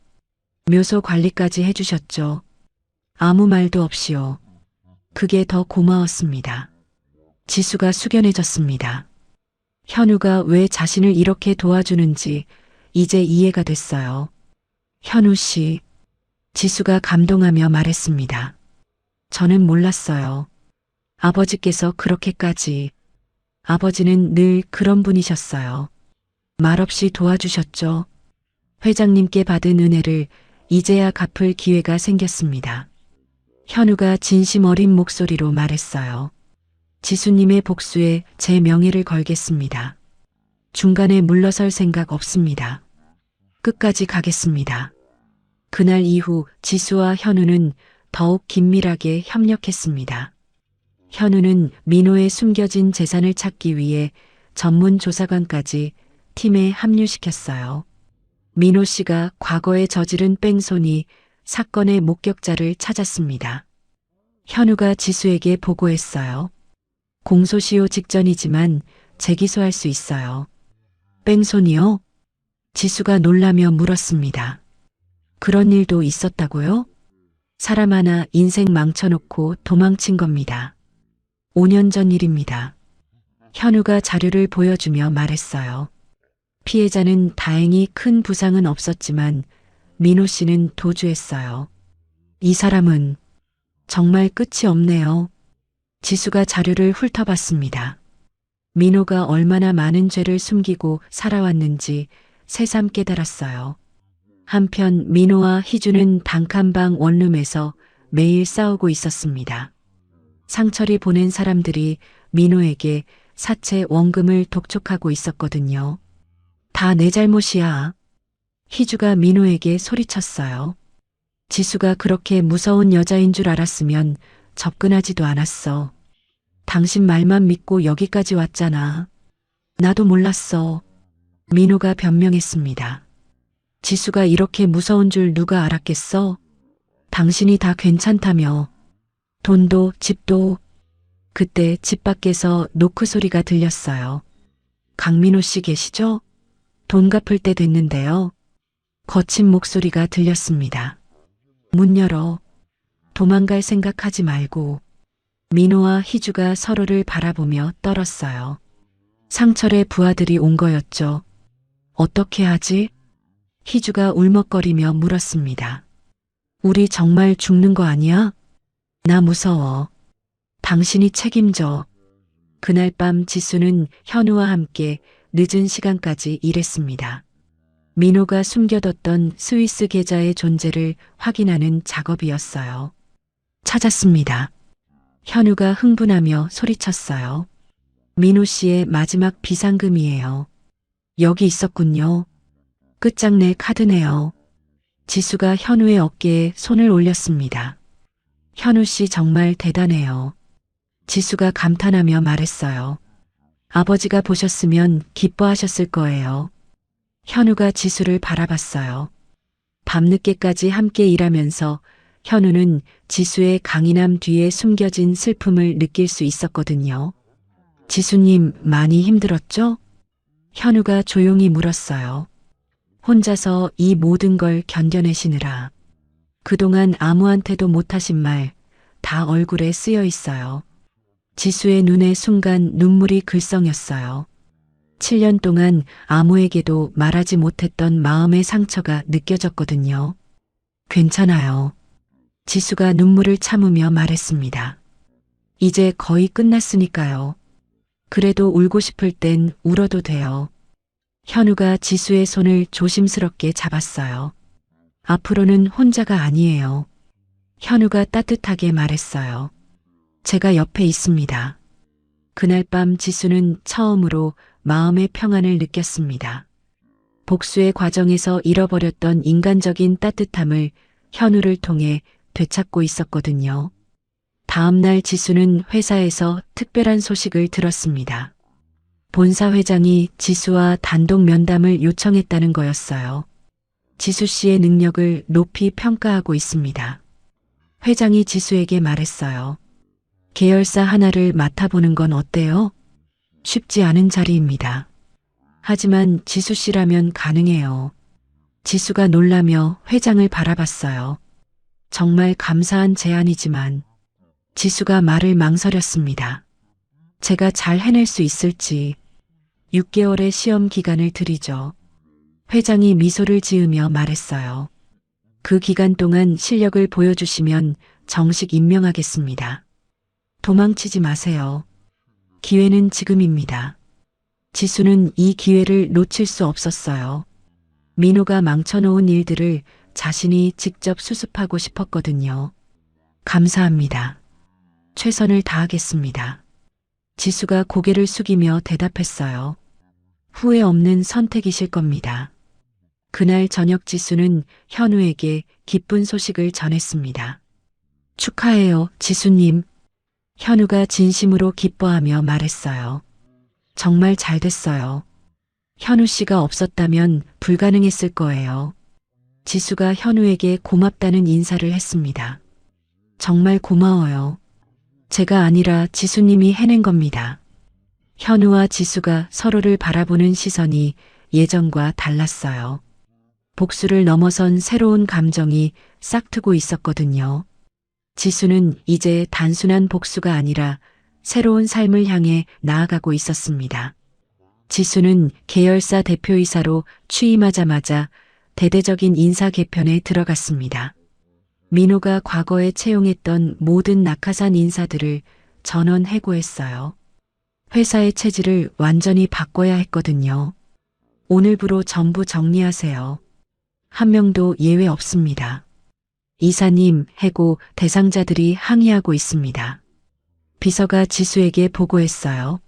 묘소 관리까지 해주셨죠. 아무 말도 없이요. 그게 더 고마웠습니다. 지수가 숙연해졌습니다. 현우가 왜 자신을 이렇게 도와주는지 이제 이해가 됐어요. 현우 씨, 지수가 감동하며 말했습니다. 저는 몰랐어요. 아버지께서 그렇게까지. 아버지는 늘 그런 분이셨어요. 말없이 도와주셨죠. 회장님께 받은 은혜를 이제야 갚을 기회가 생겼습니다. 현우가 진심 어린 목소리로 말했어요. 지수님의 복수에 제 명예를 걸겠습니다. 중간에 물러설 생각 없습니다. 끝까지 가겠습니다. 그날 이후 지수와 현우는 더욱 긴밀하게 협력했습니다. 현우는 민호의 숨겨진 재산을 찾기 위해 전문 조사관까지 팀에 합류시켰어요. 민호 씨가 과거에 저지른 뺑소니 사건의 목격자를 찾았습니다. 현우가 지수에게 보고했어요. 공소시효 직전이지만 재기소할 수 있어요. 뺑소니요? 지수가 놀라며 물었습니다. 그런 일도 있었다고요? 사람 하나 인생 망쳐놓고 도망친 겁니다. 5년 전 일입니다. 현우가 자료를 보여주며 말했어요. 피해자는 다행히 큰 부상은 없었지만 민호 씨는 도주했어요. 이 사람은 정말 끝이 없네요. 지수가 자료를 훑어봤습니다. 민호가 얼마나 많은 죄를 숨기고 살아왔는지 새삼 깨달았어요. 한편 민호와 희주는 단칸방 원룸에서 매일 싸우고 있었습니다. 상철이 보낸 사람들이 민호에게 사채 원금을 독촉하고 있었거든요. 다 내 잘못이야. 희주가 민호에게 소리쳤어요. 지수가 그렇게 무서운 여자인 줄 알았으면 접근하지도 않았어. 당신 말만 믿고 여기까지 왔잖아. 나도 몰랐어. 민호가 변명했습니다. 지수가 이렇게 무서운 줄 누가 알았겠어? 당신이 다 괜찮다며. 돈도 집도. 그때 집 밖에서 노크 소리가 들렸어요. 강민호 씨 계시죠? 돈 갚을 때 됐는데요. 거친 목소리가 들렸습니다. 문 열어. 도망갈 생각하지 말고. 민호와 희주가 서로를 바라보며 떨었어요. 상철의 부하들이 온 거였죠. 어떻게 하지? 희주가 울먹거리며 물었습니다. 우리 정말 죽는 거 아니야? 나 무서워. 당신이 책임져. 그날 밤 지수는 현우와 함께 늦은 시간까지 일했습니다. 민호가 숨겨뒀던 스위스 계좌의 존재를 확인하는 작업이었어요. 찾았습니다. 현우가 흥분하며 소리쳤어요. 민호 씨의 마지막 비상금이에요. 여기 있었군요. 끝장낼 카드네요. 지수가 현우의 어깨에 손을 올렸습니다. 현우 씨 정말 대단해요. 지수가 감탄하며 말했어요. 아버지가 보셨으면 기뻐하셨을 거예요. 현우가 지수를 바라봤어요. 밤늦게까지 함께 일하면서 현우는 지수의 강인함 뒤에 숨겨진 슬픔을 느낄 수 있었거든요. 지수님 많이 힘들었죠? 현우가 조용히 물었어요. 혼자서 이 모든 걸 견뎌내시느라. 그동안 아무한테도 못하신 말 다 얼굴에 쓰여 있어요. 지수의 눈에 순간 눈물이 글썽였어요. 7년 동안 아무에게도 말하지 못했던 마음의 상처가 느껴졌거든요. 괜찮아요. 지수가 눈물을 참으며 말했습니다. 이제 거의 끝났으니까요. 그래도 울고 싶을 땐 울어도 돼요. 현우가 지수의 손을 조심스럽게 잡았어요. 앞으로는 혼자가 아니에요. 현우가 따뜻하게 말했어요. 제가 옆에 있습니다. 그날 밤 지수는 처음으로 마음의 평안을 느꼈습니다. 복수의 과정에서 잃어버렸던 인간적인 따뜻함을 현우를 통해 되찾고 있었거든요. 다음 날 지수는 회사에서 특별한 소식을 들었습니다. 본사 회장이 지수와 단독 면담을 요청했다는 거였어요. 지수 씨의 능력을 높이 평가하고 있습니다. 회장이 지수에게 말했어요. 계열사 하나를 맡아보는 건 어때요? 쉽지 않은 자리입니다. 하지만 지수 씨라면 가능해요. 지수가 놀라며 회장을 바라봤어요. 정말 감사한 제안이지만 지수가 말을 망설였습니다. 제가 잘 해낼 수 있을지 6개월의 시험 기간을 드리죠. 회장이 미소를 지으며 말했어요. 그 기간 동안 실력을 보여주시면 정식 임명하겠습니다. 도망치지 마세요. 기회는 지금입니다. 지수는 이 기회를 놓칠 수 없었어요. 민호가 망쳐놓은 일들을 자신이 직접 수습하고 싶었거든요. 감사합니다. 최선을 다하겠습니다. 지수가 고개를 숙이며 대답했어요. 후회 없는 선택이실 겁니다. 그날 저녁 지수는 현우에게 기쁜 소식을 전했습니다. 축하해요, 지수님. 현우가 진심으로 기뻐하며 말했어요. 정말 잘 됐어요. 현우 씨가 없었다면 불가능했을 거예요. 지수가 현우에게 고맙다는 인사를 했습니다. 정말 고마워요. 제가 아니라 지수님이 해낸 겁니다. 현우와 지수가 서로를 바라보는 시선이 예전과 달랐어요. 복수를 넘어선 새로운 감정이 싹트고 있었거든요. 지수는 이제 단순한 복수가 아니라 새로운 삶을 향해 나아가고 있었습니다. 지수는 계열사 대표이사로 취임하자마자 대대적인 인사 개편에 들어갔습니다. 민호가 과거에 채용했던 모든 낙하산 인사들을 전원 해고했어요. 회사의 체질을 완전히 바꿔야 했거든요. 오늘부로 전부 정리하세요. 한 명도 예외 없습니다. 이사님, 해고 대상자들이 항의하고 있습니다. 비서가 지수에게 보고했어요.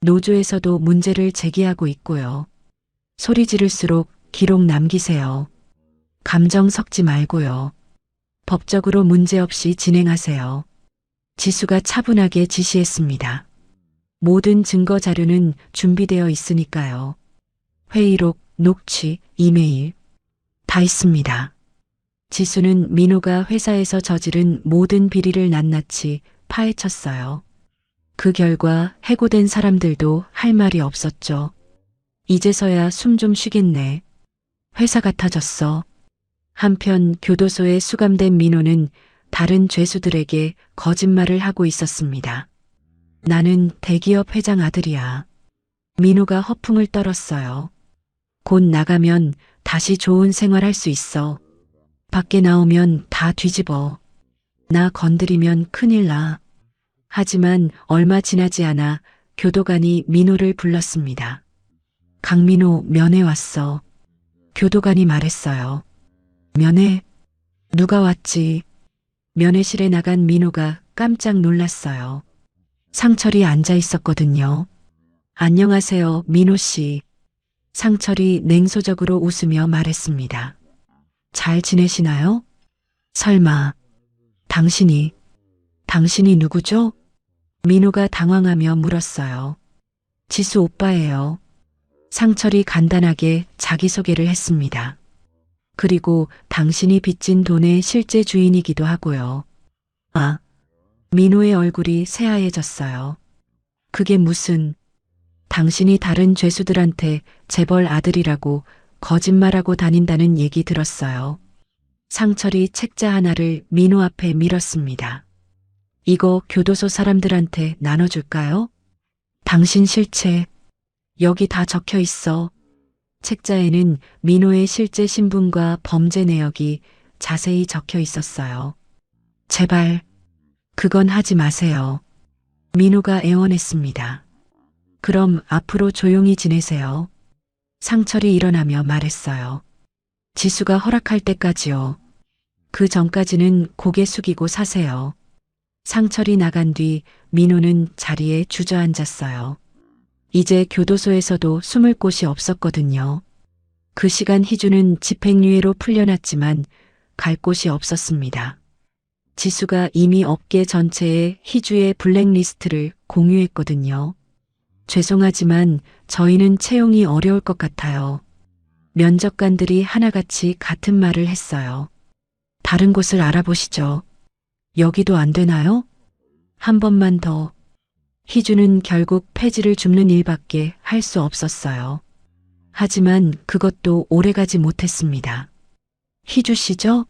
노조에서도 문제를 제기하고 있고요. 소리 지를수록 기록 남기세요. 감정 섞지 말고요. 법적으로 문제없이 진행하세요. 지수가 차분하게 지시했습니다. 모든 증거 자료는 준비되어 있으니까요. 회의록, 녹취, 이메일 다 있습니다. 지수는 민호가 회사에서 저지른 모든 비리를 낱낱이 파헤쳤어요. 그 결과 해고된 사람들도 할 말이 없었죠. 이제서야 숨 좀 쉬겠네. 회사 같아졌어. 한편 교도소에 수감된 민호는 다른 죄수들에게 거짓말을 하고 있었습니다. 나는 대기업 회장 아들이야. 민호가 허풍을 떨었어요. 곧 나가면 다시 좋은 생활할 수 있어. 밖에 나오면 다 뒤집어. 나 건드리면 큰일 나. 하지만 얼마 지나지 않아 교도관이 민호를 불렀습니다. 강민호 면회 왔어. 교도관이 말했어요. 면회? 누가 왔지? 면회실에 나간 민호가 깜짝 놀랐어요. 상철이 앉아 있었거든요. 안녕하세요, 민호 씨. 상철이 냉소적으로 웃으며 말했습니다. 잘 지내시나요? 설마, 당신이 누구죠? 민호가 당황하며 물었어요. 지수 오빠예요. 상철이 간단하게 자기소개를 했습니다. 그리고 당신이 빚진 돈의 실제 주인이기도 하고요. 아, 민호의 얼굴이 새하얘졌어요. 그게 무슨, 당신이 다른 죄수들한테 재벌 아들이라고 거짓말하고 다닌다는 얘기 들었어요. 상철이 책자 하나를 민호 앞에 밀었습니다. 이거 교도소 사람들한테 나눠줄까요? 당신 실체, 여기 다 적혀 있어. 책자에는 민호의 실제 신분과 범죄 내역이 자세히 적혀 있었어요. 제발, 그건 하지 마세요. 민호가 애원했습니다. 그럼 앞으로 조용히 지내세요. 상철이 일어나며 말했어요. 지수가 허락할 때까지요. 그 전까지는 고개 숙이고 사세요. 상철이 나간 뒤 민호는 자리에 주저앉았어요. 이제 교도소에서도 숨을 곳이 없었거든요. 그 시간 희주는 집행유예로 풀려났지만 갈 곳이 없었습니다. 지수가 이미 업계 전체에 희주의 블랙리스트를 공유했거든요. 죄송하지만 저희는 채용이 어려울 것 같아요. 면접관들이 하나같이 같은 말을 했어요. 다른 곳을 알아보시죠. 여기도 안 되나요? 한 번만 더. 희주는 결국 폐지를 줍는 일밖에 할 수 없었어요. 하지만 그것도 오래가지 못했습니다. 희주 씨죠?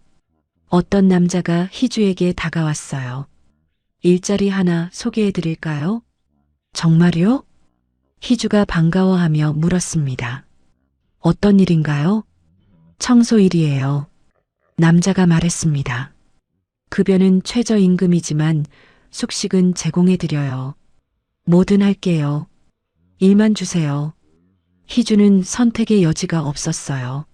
어떤 남자가 희주에게 다가왔어요. 일자리 하나 소개해 드릴까요? 정말요? 희주가 반가워하며 물었습니다. 어떤 일인가요? 청소 일이에요. 남자가 말했습니다. 급여는 최저임금이지만 숙식은 제공해 드려요. 뭐든 할게요. 일만 주세요. 희주는 선택의 여지가 없었어요.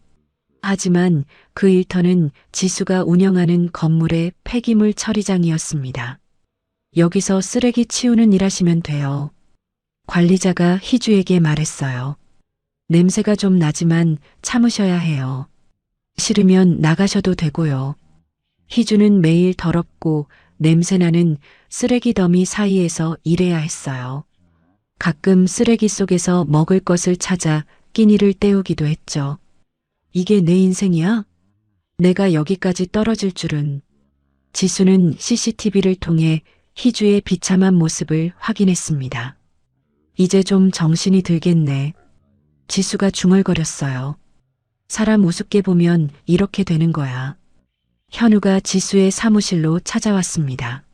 하지만 그 일터는 지수가 운영하는 건물의 폐기물 처리장이었습니다. 여기서 쓰레기 치우는 일 하시면 돼요. 관리자가 희주에게 말했어요. 냄새가 좀 나지만 참으셔야 해요. 싫으면 나가셔도 되고요. 희주는 매일 더럽고 냄새나는 쓰레기 더미 사이에서 일해야 했어요. 가끔 쓰레기 속에서 먹을 것을 찾아 끼니를 때우기도 했죠. 이게 내 인생이야? 내가 여기까지 떨어질 줄은. 지수는 CCTV를 통해 희주의 비참한 모습을 확인했습니다. 이제 좀 정신이 들겠네. 지수가 중얼거렸어요. 사람 우습게 보면 이렇게 되는 거야. 현우가 지수의 사무실로 찾아왔습니다.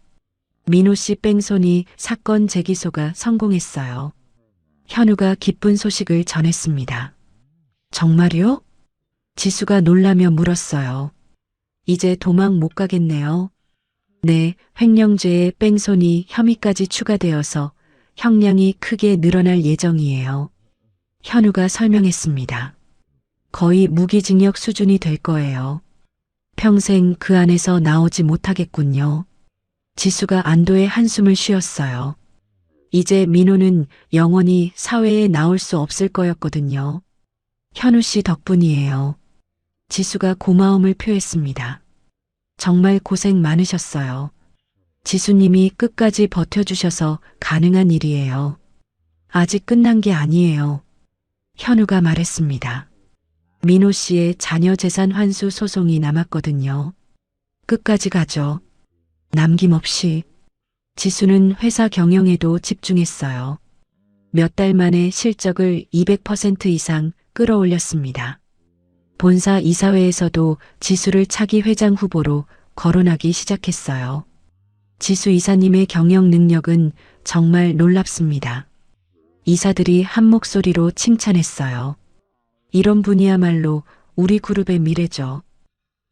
민호 씨 뺑소니 사건 재기소가 성공했어요. 현우가 기쁜 소식을 전했습니다. 정말요? 지수가 놀라며 물었어요. 이제 도망 못 가겠네요. 네, 횡령죄에 뺑소니 혐의까지 추가되어서 형량이 크게 늘어날 예정이에요. 현우가 설명했습니다. 거의 무기징역 수준이 될 거예요. 평생 그 안에서 나오지 못하겠군요. 지수가 안도의 한숨을 쉬었어요. 이제 민호는 영원히 사회에 나올 수 없을 거였거든요. 현우 씨 덕분이에요. 지수가 고마움을 표했습니다. 정말 고생 많으셨어요. 지수님이 끝까지 버텨주셔서 가능한 일이에요. 아직 끝난 게 아니에요. 현우가 말했습니다. 민호 씨의 자녀 재산 환수 소송이 남았거든요. 끝까지 가죠. 남김없이. 지수는 회사 경영에도 집중했어요. 몇 달 만에 실적을 200% 이상 끌어올렸습니다. 본사 이사회에서도 지수를 차기 회장 후보로 거론하기 시작했어요. 지수 이사님의 경영 능력은 정말 놀랍습니다. 이사들이 한 목소리로 칭찬했어요. 이런 분이야말로 우리 그룹의 미래죠.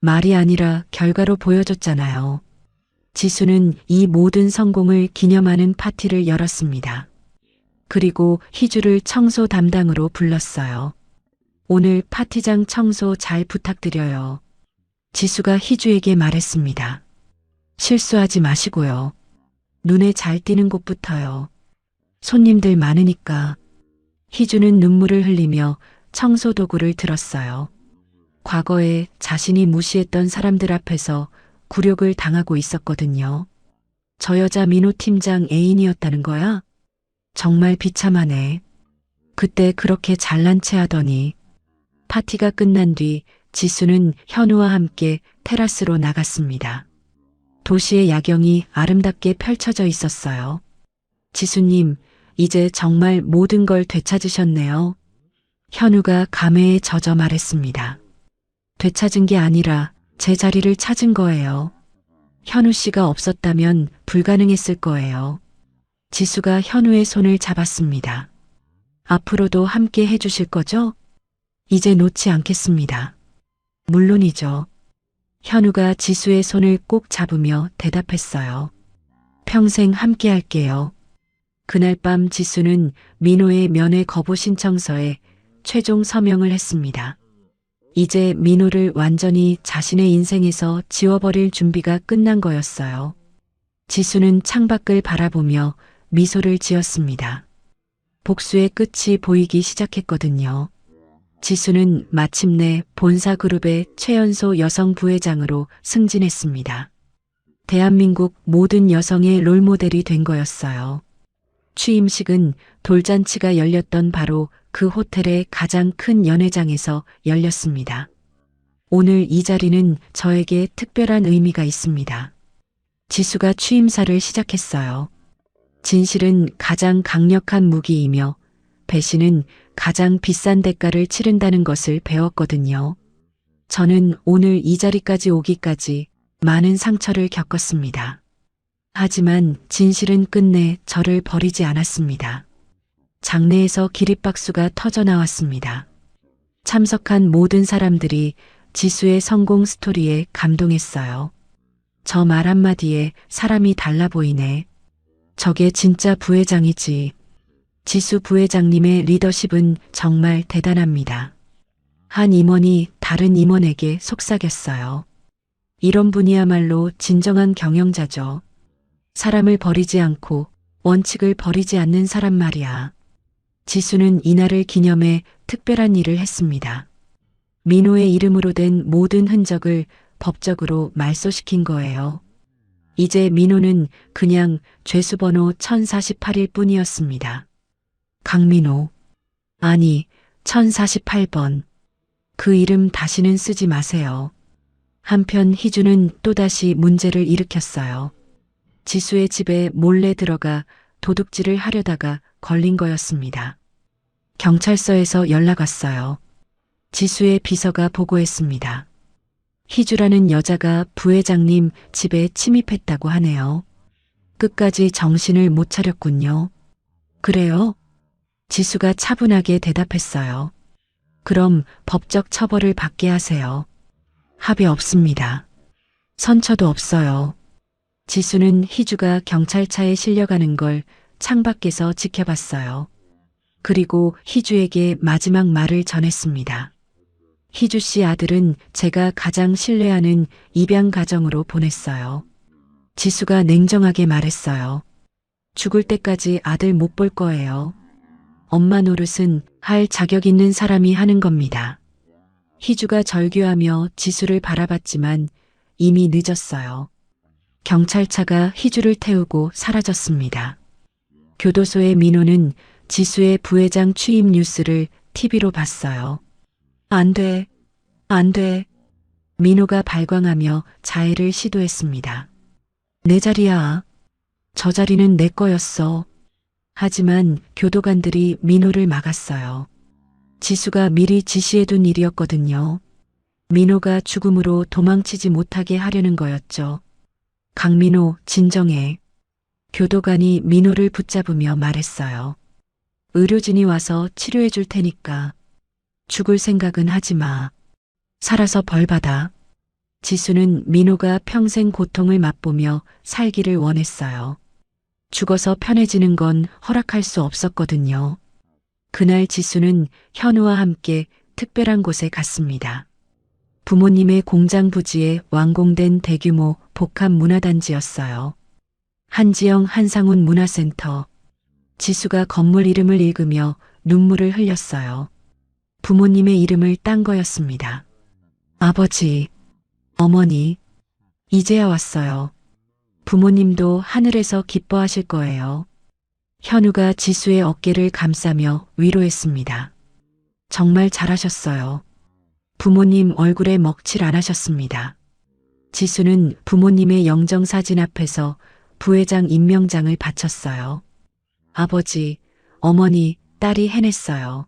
말이 아니라 결과로 보여줬잖아요. 지수는 이 모든 성공을 기념하는 파티를 열었습니다. 그리고 희주를 청소 담당으로 불렀어요. 오늘 파티장 청소 잘 부탁드려요. 지수가 희주에게 말했습니다. 실수하지 마시고요. 눈에 잘 띄는 곳부터요. 손님들 많으니까. 희주는 눈물을 흘리며 청소 도구를 들었어요. 과거에 자신이 무시했던 사람들 앞에서 굴욕을 당하고 있었거든요. 저 여자 민호 팀장 애인이었다는 거야? 정말 비참하네. 그때 그렇게 잘난 체 하더니. 파티가 끝난 뒤 지수는 현우와 함께 테라스로 나갔습니다. 도시의 야경이 아름답게 펼쳐져 있었어요. 지수님, 이제 정말 모든 걸 되찾으셨네요. 현우가 감회에 젖어 말했습니다. 되찾은 게 아니라 제 자리를 찾은 거예요. 현우 씨가 없었다면 불가능했을 거예요. 지수가 현우의 손을 잡았습니다. 앞으로도 함께 해주실 거죠? 이제 놓지 않겠습니다. 물론이죠. 현우가 지수의 손을 꼭 잡으며 대답했어요. 평생 함께 할게요. 그날 밤 지수는 민호의 면회 거부 신청서에 최종 서명을 했습니다. 이제 민호를 완전히 자신의 인생에서 지워버릴 준비가 끝난 거였어요. 지수는 창밖을 바라보며 미소를 지었습니다. 복수의 끝이 보이기 시작했거든요. 지수는 마침내 본사 그룹의 최연소 여성 부회장으로 승진했습니다. 대한민국 모든 여성의 롤모델이 된 거였어요. 취임식은 돌잔치가 열렸던 바로 그 호텔의 가장 큰 연회장에서 열렸습니다. 오늘 이 자리는 저에게 특별한 의미가 있습니다. 지수가 취임사를 시작했어요. 진실은 가장 강력한 무기이며 배신은 가장 비싼 대가를 치른다는 것을 배웠거든요. 저는 오늘 이 자리까지 오기까지 많은 상처를 겪었습니다. 하지만 진실은 끝내 저를 버리지 않았습니다. 장내에서 기립박수가 터져 나왔습니다. 참석한 모든 사람들이 지수의 성공 스토리에 감동했어요. 저 말 한마디에 사람이 달라 보이네. 저게 진짜 부회장이지. 지수 부회장님의 리더십은 정말 대단합니다. 한 임원이 다른 임원에게 속삭였어요. 이런 분이야말로 진정한 경영자죠. 사람을 버리지 않고 원칙을 버리지 않는 사람 말이야. 지수는 이날을 기념해 특별한 일을 했습니다. 민호의 이름으로 된 모든 흔적을 법적으로 말소시킨 거예요. 이제 민호는 그냥 죄수번호 1048일 뿐이었습니다. 강민호. 아니, 1048번. 그 이름 다시는 쓰지 마세요. 한편 희주는 또다시 문제를 일으켰어요. 지수의 집에 몰래 들어가 도둑질을 하려다가 걸린 거였습니다. 경찰서에서 연락 왔어요. 지수의 비서가 보고했습니다. 희주라는 여자가 부회장님 집에 침입했다고 하네요. 끝까지 정신을 못 차렸군요. 그래요? 지수가 차분하게 대답했어요. 그럼 법적 처벌을 받게 하세요. 합의 없습니다. 선처도 없어요. 지수는 희주가 경찰차에 실려가는 걸 창밖에서 지켜봤어요. 그리고 희주에게 마지막 말을 전했습니다. 희주 씨 아들은 제가 가장 신뢰하는 입양 가정으로 보냈어요. 지수가 냉정하게 말했어요. 죽을 때까지 아들 못 볼 거예요. 엄마 노릇은 할 자격 있는 사람이 하는 겁니다. 희주가 절규하며 지수를 바라봤지만 이미 늦었어요. 경찰차가 희주를 태우고 사라졌습니다. 교도소의 민호는 지수의 부회장 취임 뉴스를 TV로 봤어요. 안 돼, 안 돼. 민호가 발광하며 자해를 시도했습니다. 내 자리야. 저 자리는 내 거였어. 하지만 교도관들이 민호를 막았어요. 지수가 미리 지시해둔 일이었거든요. 민호가 죽음으로 도망치지 못하게 하려는 거였죠. 강민호, 진정해. 교도관이 민호를 붙잡으며 말했어요. 의료진이 와서 치료해 줄 테니까. 죽을 생각은 하지 마. 살아서 벌 받아. 지수는 민호가 평생 고통을 맛보며 살기를 원했어요. 죽어서 편해지는 건 허락할 수 없었거든요. 그날 지수는 현우와 함께 특별한 곳에 갔습니다. 부모님의 공장 부지에 완공된 대규모 복합 문화단지였어요. 한지영 한상훈 문화센터. 지수가 건물 이름을 읽으며 눈물을 흘렸어요. 부모님의 이름을 딴 거였습니다. 아버지, 어머니, 이제야 왔어요. 부모님도 하늘에서 기뻐하실 거예요. 현우가 지수의 어깨를 감싸며 위로했습니다. 정말 잘하셨어요. 부모님 얼굴에 먹칠 안 하셨습니다. 지수는 부모님의 영정사진 앞에서 부회장 임명장을 바쳤어요. 아버지, 어머니, 딸이 해냈어요.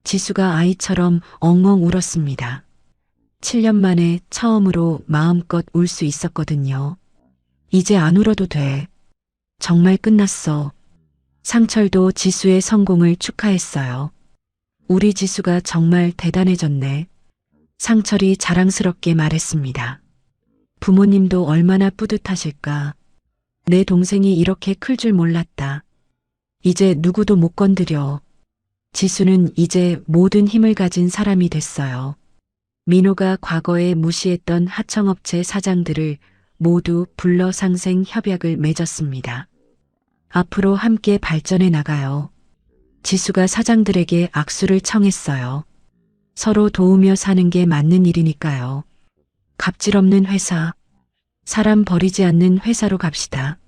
지수가 아이처럼 엉엉 울었습니다. 7년 만에 처음으로 마음껏 울 수 있었거든요. 이제 안 울어도 돼. 정말 끝났어. 상철도 지수의 성공을 축하했어요. 우리 지수가 정말 대단해졌네. 상철이 자랑스럽게 말했습니다. 부모님도 얼마나 뿌듯하실까. 내 동생이 이렇게 클 줄 몰랐다. 이제 누구도 못 건드려. 지수는 이제 모든 힘을 가진 사람이 됐어요. 민호가 과거에 무시했던 하청업체 사장들을 모두 불러 상생 협약을 맺었습니다. 앞으로 함께 발전해 나가요. 지수가 사장들에게 악수를 청했어요. 서로 도우며 사는 게 맞는 일이니까요. 갑질 없는 회사, 사람 버리지 않는 회사로 갑시다.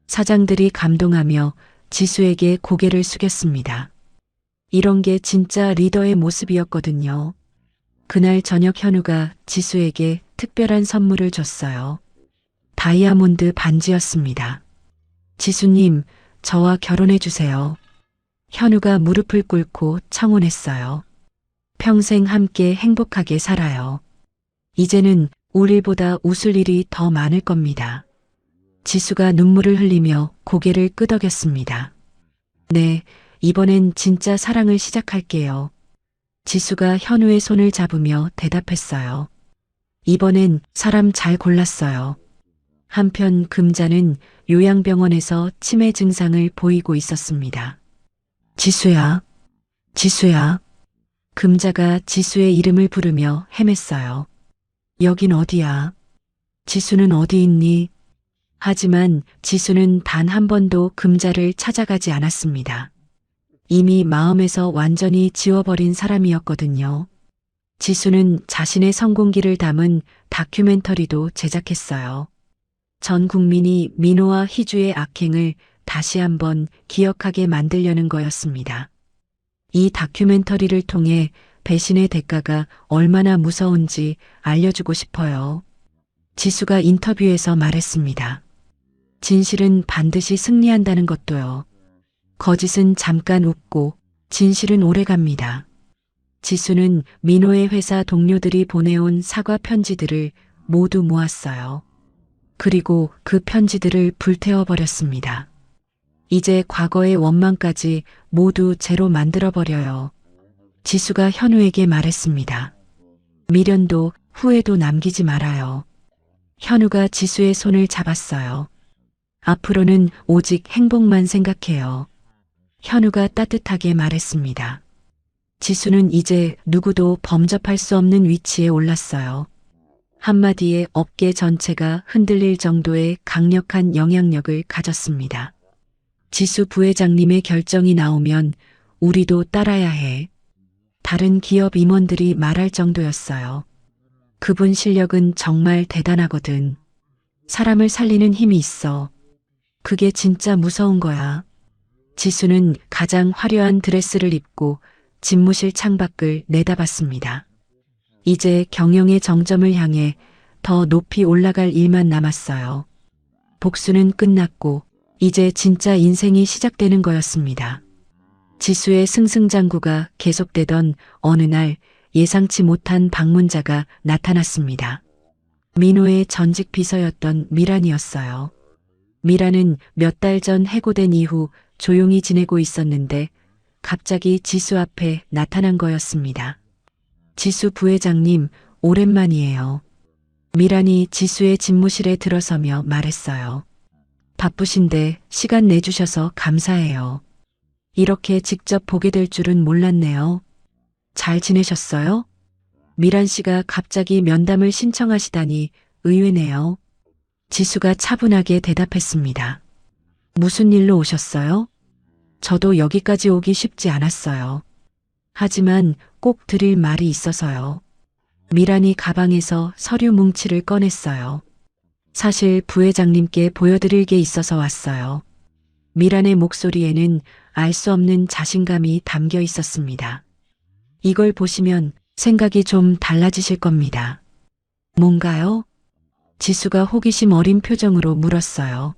사장들이 감동하며 지수에게 고개를 숙였습니다. 이런 게 진짜 리더의 모습이었거든요. 그날 저녁 현우가 지수에게 특별한 선물을 줬어요. 다이아몬드 반지였습니다. 지수님, 저와 결혼해 주세요. 현우가 무릎을 꿇고 청혼했어요. 평생 함께 행복하게 살아요. 이제는 울 일보다 웃을 일이 더 많을 겁니다. 지수가 눈물을 흘리며 고개를 끄덕였습니다. 네, 이번엔 진짜 사랑을 시작할게요. 지수가 현우의 손을 잡으며 대답했어요. 이번엔 사람 잘 골랐어요. 한편 금자는 요양병원에서 치매 증상을 보이고 있었습니다. 지수야, 지수야. 금자가 지수의 이름을 부르며 헤맸어요. 여긴 어디야? 지수는 어디 있니? 하지만 지수는 단 한 번도 금자를 찾아가지 않았습니다. 이미 마음에서 완전히 지워버린 사람이었거든요. 지수는 자신의 성공기를 담은 다큐멘터리도 제작했어요. 전 국민이 민호와 희주의 악행을 다시 한번 기억하게 만들려는 거였습니다. 이 다큐멘터리를 통해 배신의 대가가 얼마나 무서운지 알려주고 싶어요. 지수가 인터뷰에서 말했습니다. 진실은 반드시 승리한다는 것도요. 거짓은 잠깐 웃고 진실은 오래갑니다. 지수는 민호의 회사 동료들이 보내온 사과 편지들을 모두 모았어요. 그리고 그 편지들을 불태워버렸습니다. 이제 과거의 원망까지 모두 제로 만들어버려요. 지수가 현우에게 말했습니다. 미련도 후회도 남기지 말아요. 현우가 지수의 손을 잡았어요. 앞으로는 오직 행복만 생각해요. 현우가 따뜻하게 말했습니다. 지수는 이제 누구도 범접할 수 없는 위치에 올랐어요. 한마디에 업계 전체가 흔들릴 정도의 강력한 영향력을 가졌습니다. 지수 부회장님의 결정이 나오면 우리도 따라야 해. 다른 기업 임원들이 말할 정도였어요. 그분 실력은 정말 대단하거든. 사람을 살리는 힘이 있어. 그게 진짜 무서운 거야. 지수는 가장 화려한 드레스를 입고 집무실 창밖을 내다봤습니다. 이제 경영의 정점을 향해 더 높이 올라갈 일만 남았어요. 복수는 끝났고 이제 진짜 인생이 시작되는 거였습니다. 지수의 승승장구가 계속되던 어느 날 예상치 못한 방문자가 나타났습니다. 민호의 전직 비서였던 미란이었어요. 미란은 몇 달 전 해고된 이후 조용히 지내고 있었는데 갑자기 지수 앞에 나타난 거였습니다. 지수 부회장님, 오랜만이에요. 미란이 지수의 집무실에 들어서며 말했어요. 바쁘신데 시간 내주셔서 감사해요. 이렇게 직접 보게 될 줄은 몰랐네요. 잘 지내셨어요? 미란 씨가 갑자기 면담을 신청하시다니 의외네요. 지수가 차분하게 대답했습니다. 무슨 일로 오셨어요? 저도 여기까지 오기 쉽지 않았어요. 하지만 꼭 드릴 말이 있어서요. 미란이 가방에서 서류 뭉치를 꺼냈어요. 사실 부회장님께 보여드릴 게 있어서 왔어요. 미란의 목소리에는 알 수 없는 자신감이 담겨 있었습니다. 이걸 보시면 생각이 좀 달라지실 겁니다. 뭔가요? 지수가 호기심 어린 표정으로 물었어요.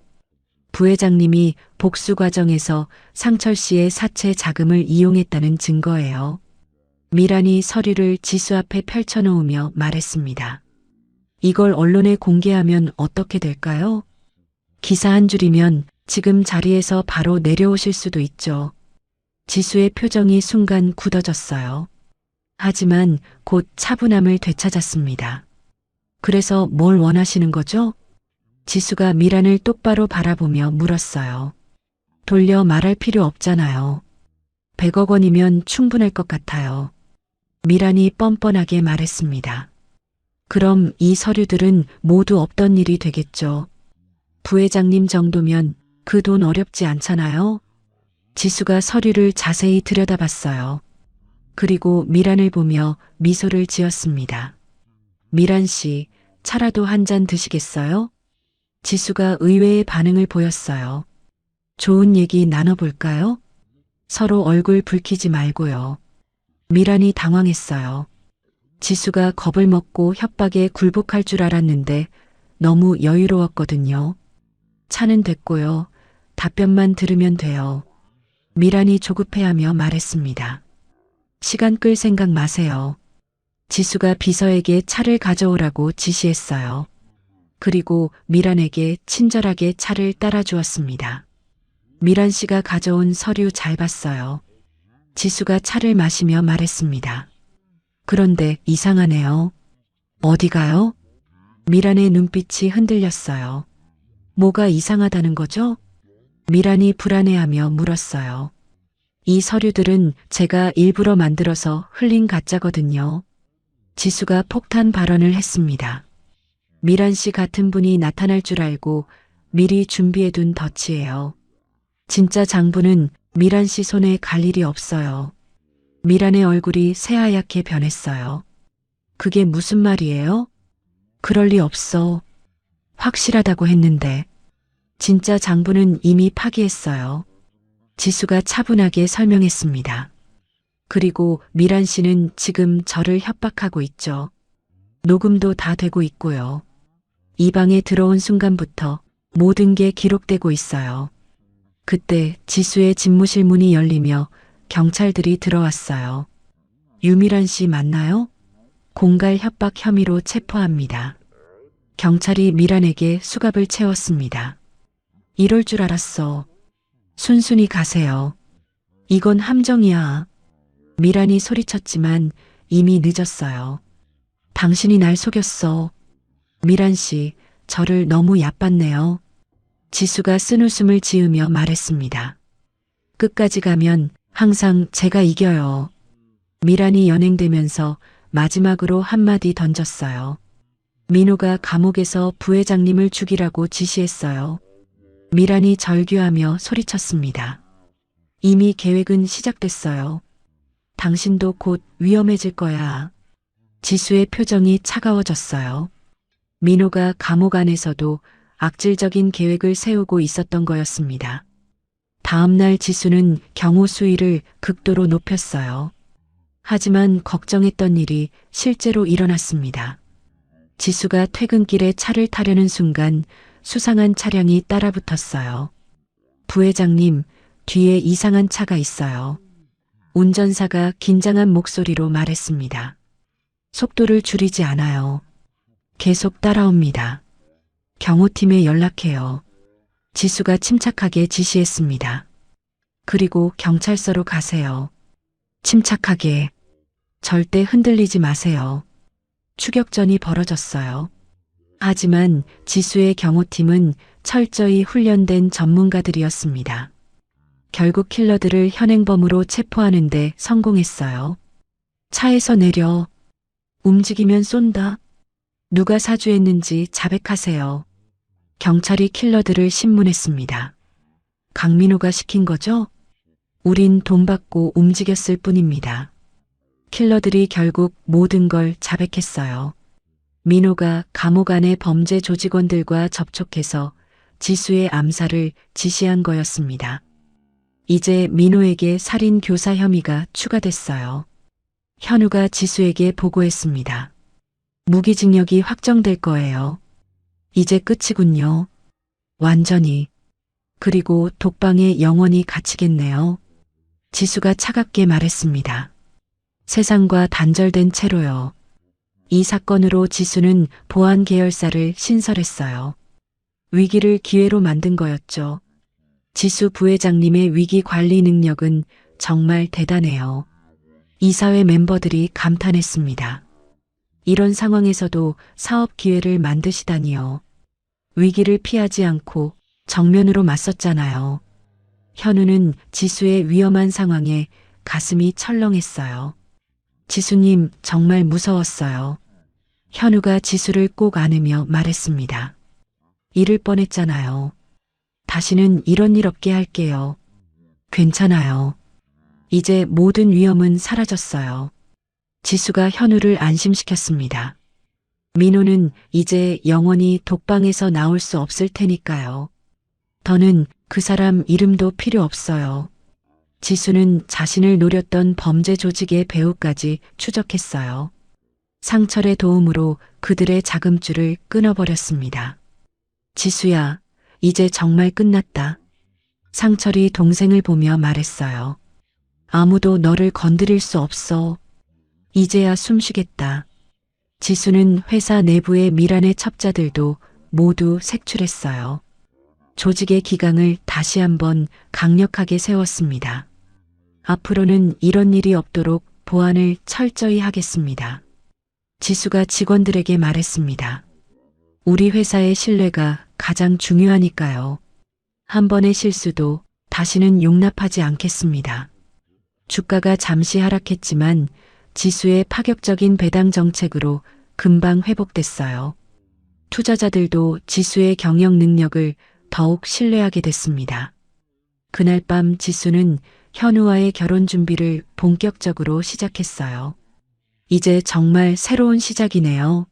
부회장님이 복수 과정에서 상철 씨의 사채 자금을 이용했다는 증거예요. 미란이 서류를 지수 앞에 펼쳐놓으며 말했습니다. 이걸 언론에 공개하면 어떻게 될까요? 기사 한 줄이면 지금 자리에서 바로 내려오실 수도 있죠. 지수의 표정이 순간 굳어졌어요. 하지만 곧 차분함을 되찾았습니다. 그래서 뭘 원하시는 거죠? 지수가 미란을 똑바로 바라보며 물었어요. 돌려 말할 필요 없잖아요. 100억 원이면 충분할 것 같아요. 미란이 뻔뻔하게 말했습니다. 그럼 이 서류들은 모두 없던 일이 되겠죠. 부회장님 정도면 그 돈 어렵지 않잖아요. 지수가 서류를 자세히 들여다봤어요. 그리고 미란을 보며 미소를 지었습니다. 미란 씨, 차라도 한 잔 드시겠어요? 지수가 의외의 반응을 보였어요. 좋은 얘기 나눠볼까요? 서로 얼굴 붉히지 말고요. 미란이 당황했어요. 지수가 겁을 먹고 협박에 굴복할 줄 알았는데 너무 여유로웠거든요. 차는 됐고요. 답변만 들으면 돼요. 미란이 조급해하며 말했습니다. 시간 끌 생각 마세요. 지수가 비서에게 차를 가져오라고 지시했어요. 그리고 미란에게 친절하게 차를 따라 주었습니다. 미란 씨가 가져온 서류 잘 봤어요. 지수가 차를 마시며 말했습니다. 그런데 이상하네요. 어디가요? 미란의 눈빛이 흔들렸어요. 뭐가 이상하다는 거죠? 미란이 불안해하며 물었어요. 이 서류들은 제가 일부러 만들어서 흘린 가짜거든요. 지수가 폭탄 발언을 했습니다. 미란 씨 같은 분이 나타날 줄 알고 미리 준비해둔 덫이에요. 진짜 장부는 미란 씨 손에 갈 일이 없어요. 미란의 얼굴이 새하얗게 변했어요. 그게 무슨 말이에요? 그럴 리 없어. 확실하다고 했는데. 진짜 장부는 이미 파기했어요. 지수가 차분하게 설명했습니다. 그리고 미란 씨는 지금 저를 협박하고 있죠. 녹음도 다 되고 있고요. 이 방에 들어온 순간부터 모든 게 기록되고 있어요. 그때 지수의 집무실 문이 열리며 경찰들이 들어왔어요. 유미란 씨 맞나요? 공갈 협박 혐의로 체포합니다. 경찰이 미란에게 수갑을 채웠습니다. 이럴 줄 알았어. 순순히 가세요. 이건 함정이야. 미란이 소리쳤지만 이미 늦었어요. 당신이 날 속였어. 미란 씨, 저를 너무 얕봤네요. 지수가 쓴웃음을 지으며 말했습니다. 끝까지 가면 항상 제가 이겨요. 미란이 연행되면서 마지막으로 한마디 던졌어요. 민호가 감옥에서 부회장님을 죽이라고 지시했어요. 미란이 절규하며 소리쳤습니다. 이미 계획은 시작됐어요. 당신도 곧 위험해질 거야. 지수의 표정이 차가워졌어요. 민호가 감옥 안에서도 악질적인 계획을 세우고 있었던 거였습니다. 다음 날 지수는 경호 수위를 극도로 높였어요. 하지만 걱정했던 일이 실제로 일어났습니다. 지수가 퇴근길에 차를 타려는 순간 수상한 차량이 따라붙었어요. 부회장님, 뒤에 이상한 차가 있어요. 운전사가 긴장한 목소리로 말했습니다. 속도를 줄이지 않아요. 계속 따라옵니다. 경호팀에 연락해요. 지수가 침착하게 지시했습니다. 그리고 경찰서로 가세요. 침착하게. 절대 흔들리지 마세요. 추격전이 벌어졌어요. 하지만 지수의 경호팀은 철저히 훈련된 전문가들이었습니다. 결국 킬러들을 현행범으로 체포하는 데 성공했어요. 차에서 내려. 움직이면 쏜다. 누가 사주했는지 자백하세요. 경찰이 킬러들을 신문했습니다. 강민호가 시킨 거죠? 우린 돈 받고 움직였을 뿐입니다. 킬러들이 결국 모든 걸 자백했어요. 민호가 감옥 안의 범죄 조직원들과 접촉해서 지수의 암살을 지시한 거였습니다. 이제 민호에게 살인 교사 혐의가 추가됐어요. 현우가 지수에게 보고했습니다. 무기징역이 확정될 거예요. 이제 끝이군요. 완전히. 그리고 독방에 영원히 갇히겠네요. 지수가 차갑게 말했습니다. 세상과 단절된 채로요. 이 사건으로 지수는 보안 계열사를 신설했어요. 위기를 기회로 만든 거였죠. 지수 부회장님의 위기 관리 능력은 정말 대단해요. 이사회 멤버들이 감탄했습니다. 이런 상황에서도 사업 기회를 만드시다니요. 위기를 피하지 않고 정면으로 맞섰잖아요. 현우는 지수의 위험한 상황에 가슴이 철렁했어요. 지수님 정말 무서웠어요. 현우가 지수를 꼭 안으며 말했습니다. 잃을 뻔했잖아요. 다시는 이런 일 없게 할게요. 괜찮아요. 이제 모든 위험은 사라졌어요. 지수가 현우를 안심시켰습니다. 민호는 이제 영원히 독방에서 나올 수 없을 테니까요. 더는 그 사람 이름도 필요 없어요. 지수는 자신을 노렸던 범죄 조직의 배후까지 추적했어요. 상철의 도움으로 그들의 자금줄을 끊어버렸습니다. 지수야, 이제 정말 끝났다. 상철이 동생을 보며 말했어요. 아무도 너를 건드릴 수 없어. 이제야 숨쉬겠다. 지수는 회사 내부의 미란의 첩자들도 모두 색출했어요. 조직의 기강을 다시 한번 강력하게 세웠습니다. 앞으로는 이런 일이 없도록 보안을 철저히 하겠습니다. 지수가 직원들에게 말했습니다. 우리 회사의 신뢰가 가장 중요하니까요. 한 번의 실수도 다시는 용납하지 않겠습니다. 주가가 잠시 하락했지만 지수의 파격적인 배당 정책으로 금방 회복됐어요. 투자자들도 지수의 경영 능력을 더욱 신뢰하게 됐습니다. 그날 밤 지수는 현우와의 결혼 준비를 본격적으로 시작했어요. 이제 정말 새로운 시작이네요.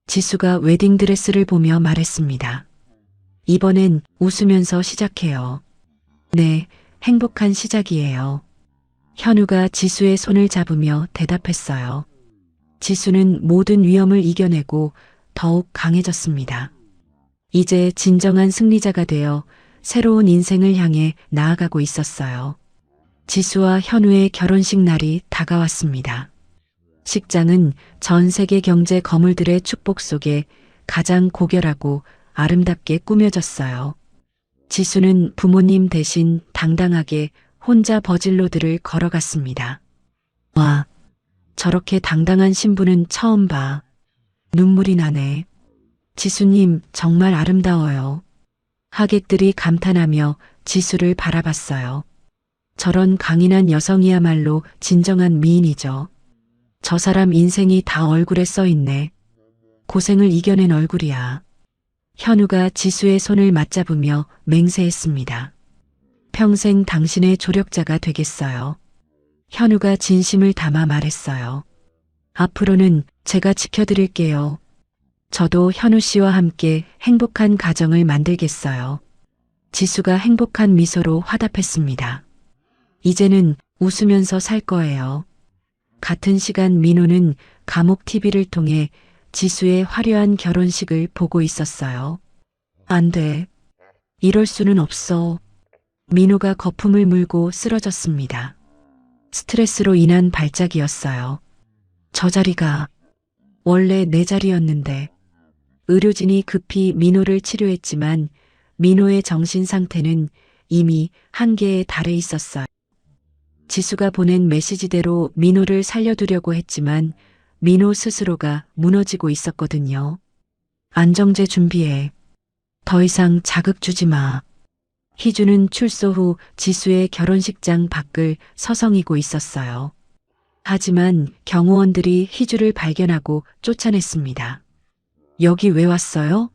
지수가 웨딩드레스를 보며 말했습니다. 이번엔 웃으면서 시작해요. 네, 행복한 시작이에요. 현우가 지수의 손을 잡으며 대답했어요. 지수는 모든 위험을 이겨내고 더욱 강해졌습니다. 이제 진정한 승리자가 되어 새로운 인생을 향해 나아가고 있었어요. 지수와 현우의 결혼식 날이 다가왔습니다. 식장은 전 세계 경제 거물들의 축복 속에 가장 고결하고 아름답게 꾸며졌어요. 지수는 부모님 대신 당당하게 혼자 버질로드를 걸어갔습니다. 와, 저렇게 당당한 신부는 처음 봐. 눈물이 나네. 지수님 정말 아름다워요. 하객들이 감탄하며 지수를 바라봤어요. 저런 강인한 여성이야말로 진정한 미인이죠. 저 사람 인생이 다 얼굴에 써 있네. 고생을 이겨낸 얼굴이야. 현우가 지수의 손을 맞잡으며 맹세했습니다. 평생 당신의 조력자가 되겠어요. 현우가 진심을 담아 말했어요. 앞으로는 제가 지켜드릴게요. 저도 현우 씨와 함께 행복한 가정을 만들겠어요. 지수가 행복한 미소로 화답했습니다. 이제는 웃으면서 살 거예요. 같은 시간 민호는 감옥 TV를 통해 지수의 화려한 결혼식을 보고 있었어요. 안 돼. 이럴 수는 없어. 민호가 거품을 물고 쓰러졌습니다. 스트레스로 인한 발작이었어요. 저 자리가 원래 내 자리였는데. 의료진이 급히 민호를 치료했지만 민호의 정신 상태는 이미 한계에 달해 있었어요. 지수가 보낸 메시지대로 민호를 살려두려고 했지만 민호 스스로가 무너지고 있었거든요. 안정제 준비해. 더 이상 자극 주지 마. 희주는 출소 후 지수의 결혼식장 밖을 서성이고 있었어요. 하지만 경호원들이 희주를 발견하고 쫓아냈습니다. 여기 왜 왔어요?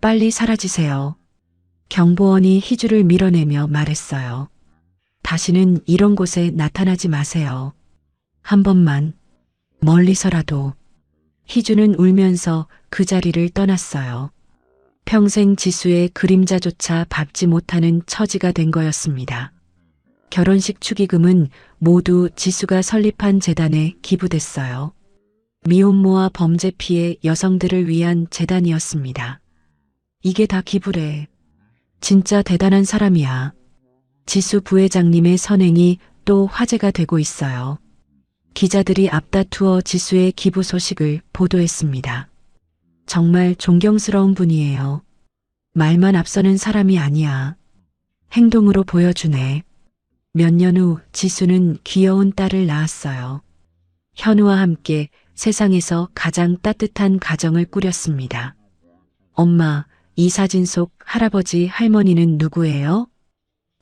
빨리 사라지세요. 경보원이 희주를 밀어내며 말했어요. 다시는 이런 곳에 나타나지 마세요. 한 번만, 멀리서라도. 희주는 울면서 그 자리를 떠났어요. 평생 지수의 그림자조차 밟지 못하는 처지가 된 거였습니다. 결혼식 축의금은 모두 지수가 설립한 재단에 기부됐어요. 미혼모와 범죄 피해 여성들을 위한 재단이었습니다. 이게 다 기부래. 진짜 대단한 사람이야. 지수 부회장님의 선행이 또 화제가 되고 있어요. 기자들이 앞다투어 지수의 기부 소식을 보도했습니다. 정말 존경스러운 분이에요. 말만 앞서는 사람이 아니야. 행동으로 보여주네. 몇 년 후 지수는 귀여운 딸을 낳았어요. 현우와 함께 세상에서 가장 따뜻한 가정을 꾸렸습니다. 엄마, 이 사진 속 할아버지 할머니는 누구예요?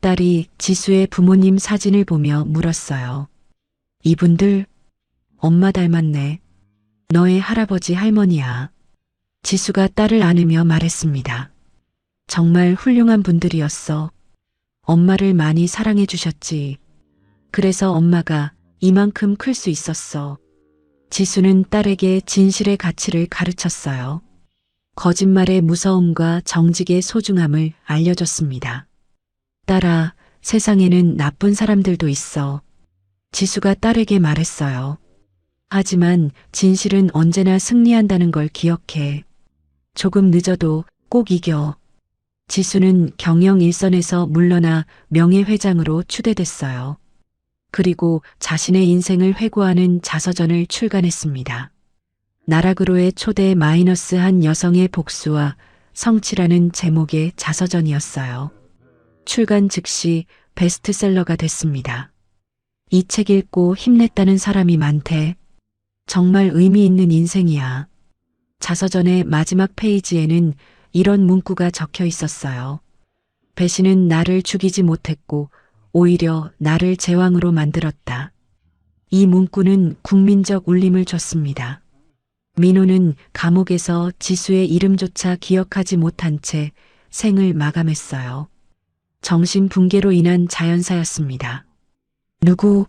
딸이 지수의 부모님 사진을 보며 물었어요. 이분들 엄마 닮았네. 너의 할아버지 할머니야. 지수가 딸을 안으며 말했습니다. 정말 훌륭한 분들이었어. 엄마를 많이 사랑해 주셨지. 그래서 엄마가 이만큼 클 수 있었어. 지수는 딸에게 진실의 가치를 가르쳤어요. 거짓말의 무서움과 정직의 소중함을 알려줬습니다. 딸아, 세상에는 나쁜 사람들도 있어. 지수가 딸에게 말했어요. 하지만 진실은 언제나 승리한다는 걸 기억해. 조금 늦어도 꼭 이겨. 지수는 경영 일선에서 물러나 명예회장으로 추대됐어요. 그리고 자신의 인생을 회고하는 자서전을 출간했습니다. 나락으로의 초대 마이너스 한 여성의 복수와 성취라는 제목의 자서전이었어요. 출간 즉시 베스트셀러가 됐습니다. 이 책 읽고 힘냈다는 사람이 많대. 정말 의미 있는 인생이야. 자서전의 마지막 페이지에는 이런 문구가 적혀 있었어요. 배신은 나를 죽이지 못했고 오히려 나를 제왕으로 만들었다. 이 문구는 국민적 울림을 줬습니다. 민호는 감옥에서 지수의 이름조차 기억하지 못한 채 생을 마감했어요. 정신붕괴로 인한 자연사였습니다. 누구?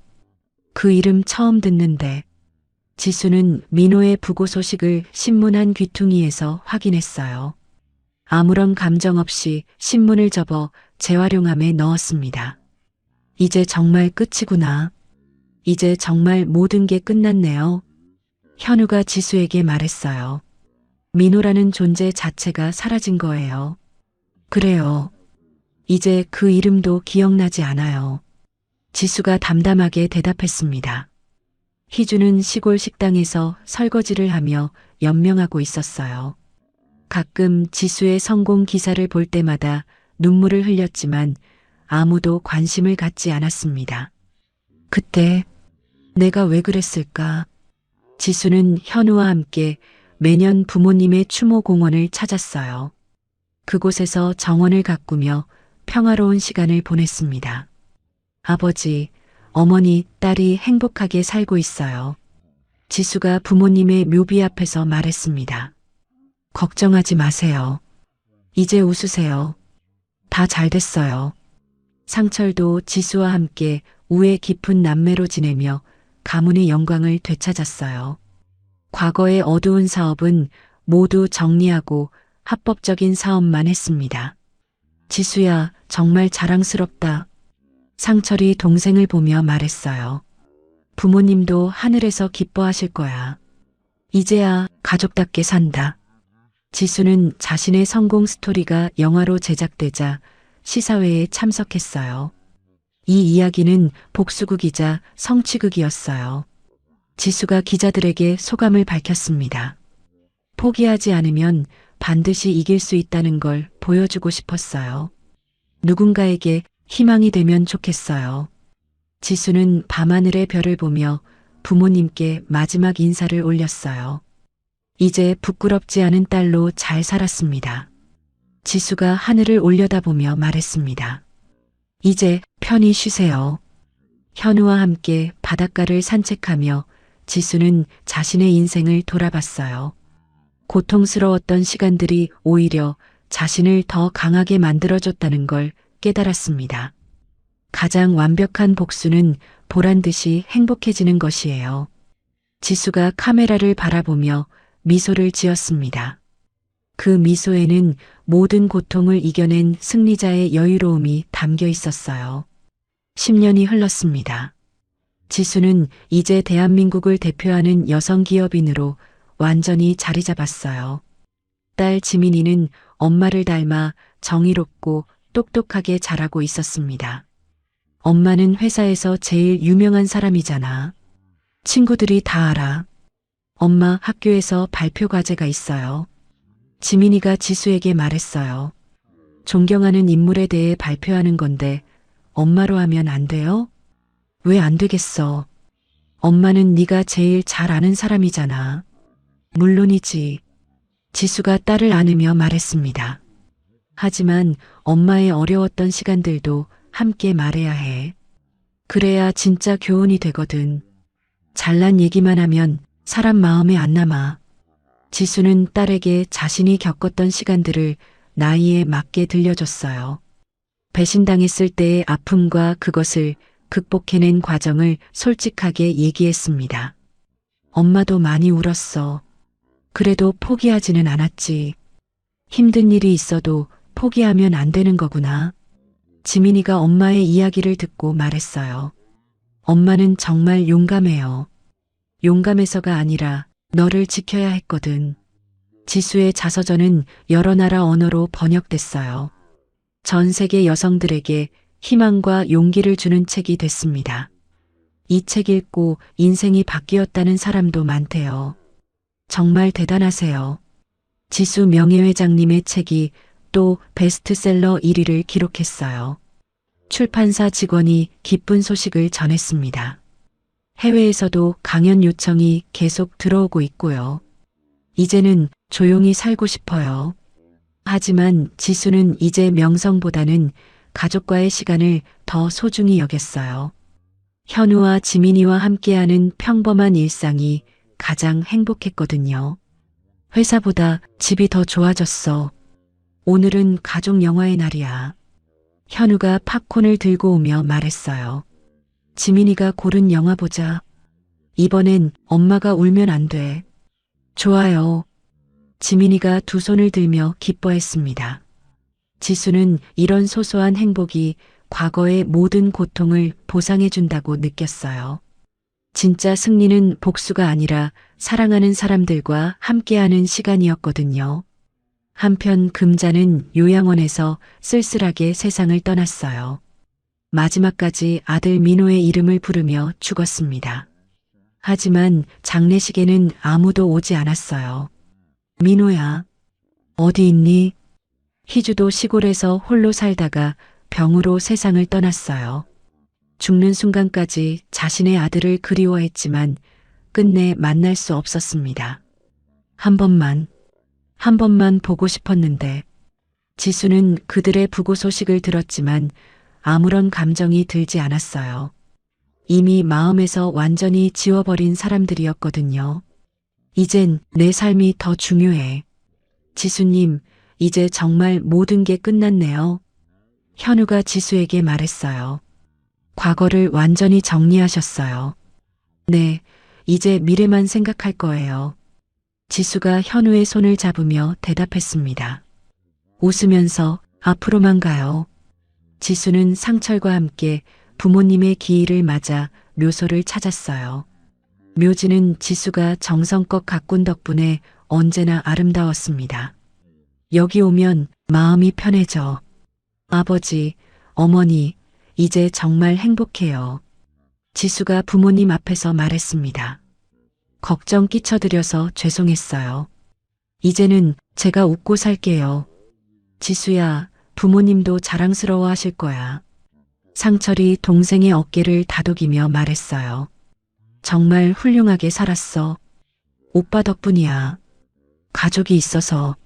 그 이름 처음 듣는데. 지수는 민호의 부고 소식을 신문 한 귀퉁이에서 확인했어요. 아무런 감정 없이 신문을 접어 재활용함에 넣었습니다. 이제 정말 끝이구나. 이제 정말 모든 게 끝났네요. 현우가 지수에게 말했어요. 민호라는 존재 자체가 사라진 거예요. 그래요. 이제 그 이름도 기억나지 않아요. 지수가 담담하게 대답했습니다. 희주는 시골 식당에서 설거지를 하며 연명하고 있었어요. 가끔 지수의 성공 기사를 볼 때마다 눈물을 흘렸지만 아무도 관심을 갖지 않았습니다. 그때 내가 왜 그랬을까? 지수는 현우와 함께 매년 부모님의 추모 공원을 찾았어요. 그곳에서 정원을 가꾸며 평화로운 시간을 보냈습니다. 아버지, 어머니, 딸이 행복하게 살고 있어요. 지수가 부모님의 묘비 앞에서 말했습니다. 걱정하지 마세요. 이제 웃으세요. 다 잘 됐어요. 상철도 지수와 함께 우애 깊은 남매로 지내며 가문의 영광을 되찾았어요. 과거의 어두운 사업은 모두 정리하고 합법적인 사업만 했습니다. 지수야, 정말 자랑스럽다. 상철이 동생을 보며 말했어요. 부모님도 하늘에서 기뻐하실 거야. 이제야 가족답게 산다. 지수는 자신의 성공 스토리가 영화로 제작되자 시사회에 참석했어요. 이 이야기는 복수극이자 성취극이었어요. 지수가 기자들에게 소감을 밝혔습니다. 포기하지 않으면 반드시 이길 수 있다는 걸 보여주고 싶었어요. 누군가에게 희망이 되면 좋겠어요. 지수는 밤하늘의 별을 보며 부모님께 마지막 인사를 올렸어요. 이제 부끄럽지 않은 딸로 잘 살았습니다. 지수가 하늘을 올려다보며 말했습니다. 이제 편히 쉬세요. 현우와 함께 바닷가를 산책하며 지수는 자신의 인생을 돌아봤어요. 고통스러웠던 시간들이 오히려 자신을 더 강하게 만들어줬다는 걸 깨달았습니다. 가장 완벽한 복수는 보란 듯이 행복해지는 것이에요. 지수가 카메라를 바라보며 미소를 지었습니다. 그 미소에는 모든 고통을 이겨낸 승리자의 여유로움이 담겨 있었어요. 10년이 흘렀습니다. 지수는 이제 대한민국을 대표하는 여성 기업인으로 완전히 자리 잡았어요. 딸 지민이는 엄마를 닮아 정의롭고 똑똑하게 자라고 있었습니다. 엄마는 회사에서 제일 유명한 사람이잖아. 친구들이 다 알아. 엄마, 학교에서 발표 과제가 있어요. 지민이가 지수에게 말했어요. 존경하는 인물에 대해 발표하는 건데 엄마로 하면 안 돼요? 왜 안 되겠어? 엄마는 네가 제일 잘 아는 사람이잖아. 물론이지. 지수가 딸을 안으며 말했습니다. 하지만 엄마의 어려웠던 시간들도 함께 말해야 해. 그래야 진짜 교훈이 되거든. 잘난 얘기만 하면 사람 마음에 안 남아. 지수는 딸에게 자신이 겪었던 시간들을 나이에 맞게 들려줬어요. 배신당했을 때의 아픔과 그것을 극복해낸 과정을 솔직하게 얘기했습니다. 엄마도 많이 울었어. 그래도 포기하지는 않았지. 힘든 일이 있어도 포기하면 안 되는 거구나. 지민이가 엄마의 이야기를 듣고 말했어요. 엄마는 정말 용감해요. 용감해서가 아니라 너를 지켜야 했거든. 지수의 자서전은 여러 나라 언어로 번역됐어요. 전 세계 여성들에게 희망과 용기를 주는 책이 됐습니다. 이 책 읽고 인생이 바뀌었다는 사람도 많대요. 정말 대단하세요. 지수 명예회장님의 책이 또 베스트셀러 1위를 기록했어요. 출판사 직원이 기쁜 소식을 전했습니다. 해외에서도 강연 요청이 계속 들어오고 있고요. 이제는 조용히 살고 싶어요. 하지만 지수는 이제 명성보다는 가족과의 시간을 더 소중히 여겼어요. 현우와 지민이와 함께하는 평범한 일상이 가장 행복했거든요. 회사보다 집이 더 좋아졌어. 오늘은 가족 영화의 날이야. 현우가 팝콘을 들고 오며 말했어요. 지민이가 고른 영화 보자. 이번엔 엄마가 울면 안 돼. 좋아요. 지민이가 두 손을 들며 기뻐했습니다. 지수는 이런 소소한 행복이 과거의 모든 고통을 보상해준다고 느꼈어요. 진짜 승리는 복수가 아니라 사랑하는 사람들과 함께하는 시간이었거든요. 한편 금자는 요양원에서 쓸쓸하게 세상을 떠났어요. 마지막까지 아들 민호의 이름을 부르며 죽었습니다. 하지만 장례식에는 아무도 오지 않았어요. 민호야, 어디 있니? 희주도 시골에서 홀로 살다가 병으로 세상을 떠났어요. 죽는 순간까지 자신의 아들을 그리워했지만 끝내 만날 수 없었습니다. 한 번만 보고 싶었는데. 지수는 그들의 부고 소식을 들었지만 아무런 감정이 들지 않았어요. 이미 마음에서 완전히 지워버린 사람들이었거든요. 이젠 내 삶이 더 중요해. 지수님, 이제 정말 모든 게 끝났네요. 현우가 지수에게 말했어요. 과거를 완전히 정리하셨어요. 네, 이제 미래만 생각할 거예요. 지수가 현우의 손을 잡으며 대답했습니다. 웃으면서 앞으로만 가요. 지수는 상철과 함께 부모님의 기일을 맞아 묘소를 찾았어요. 묘지는 지수가 정성껏 가꾼 덕분에 언제나 아름다웠습니다. 여기 오면 마음이 편해져. 아버지, 어머니, 이제 정말 행복해요. 지수가 부모님 앞에서 말했습니다. 걱정 끼쳐드려서 죄송했어요. 이제는 제가 웃고 살게요. 지수야, 부모님도 자랑스러워 하실 거야. 상철이 동생의 어깨를 다독이며 말했어요. 정말 훌륭하게 살았어. 오빠 덕분이야. 가족이 있어서.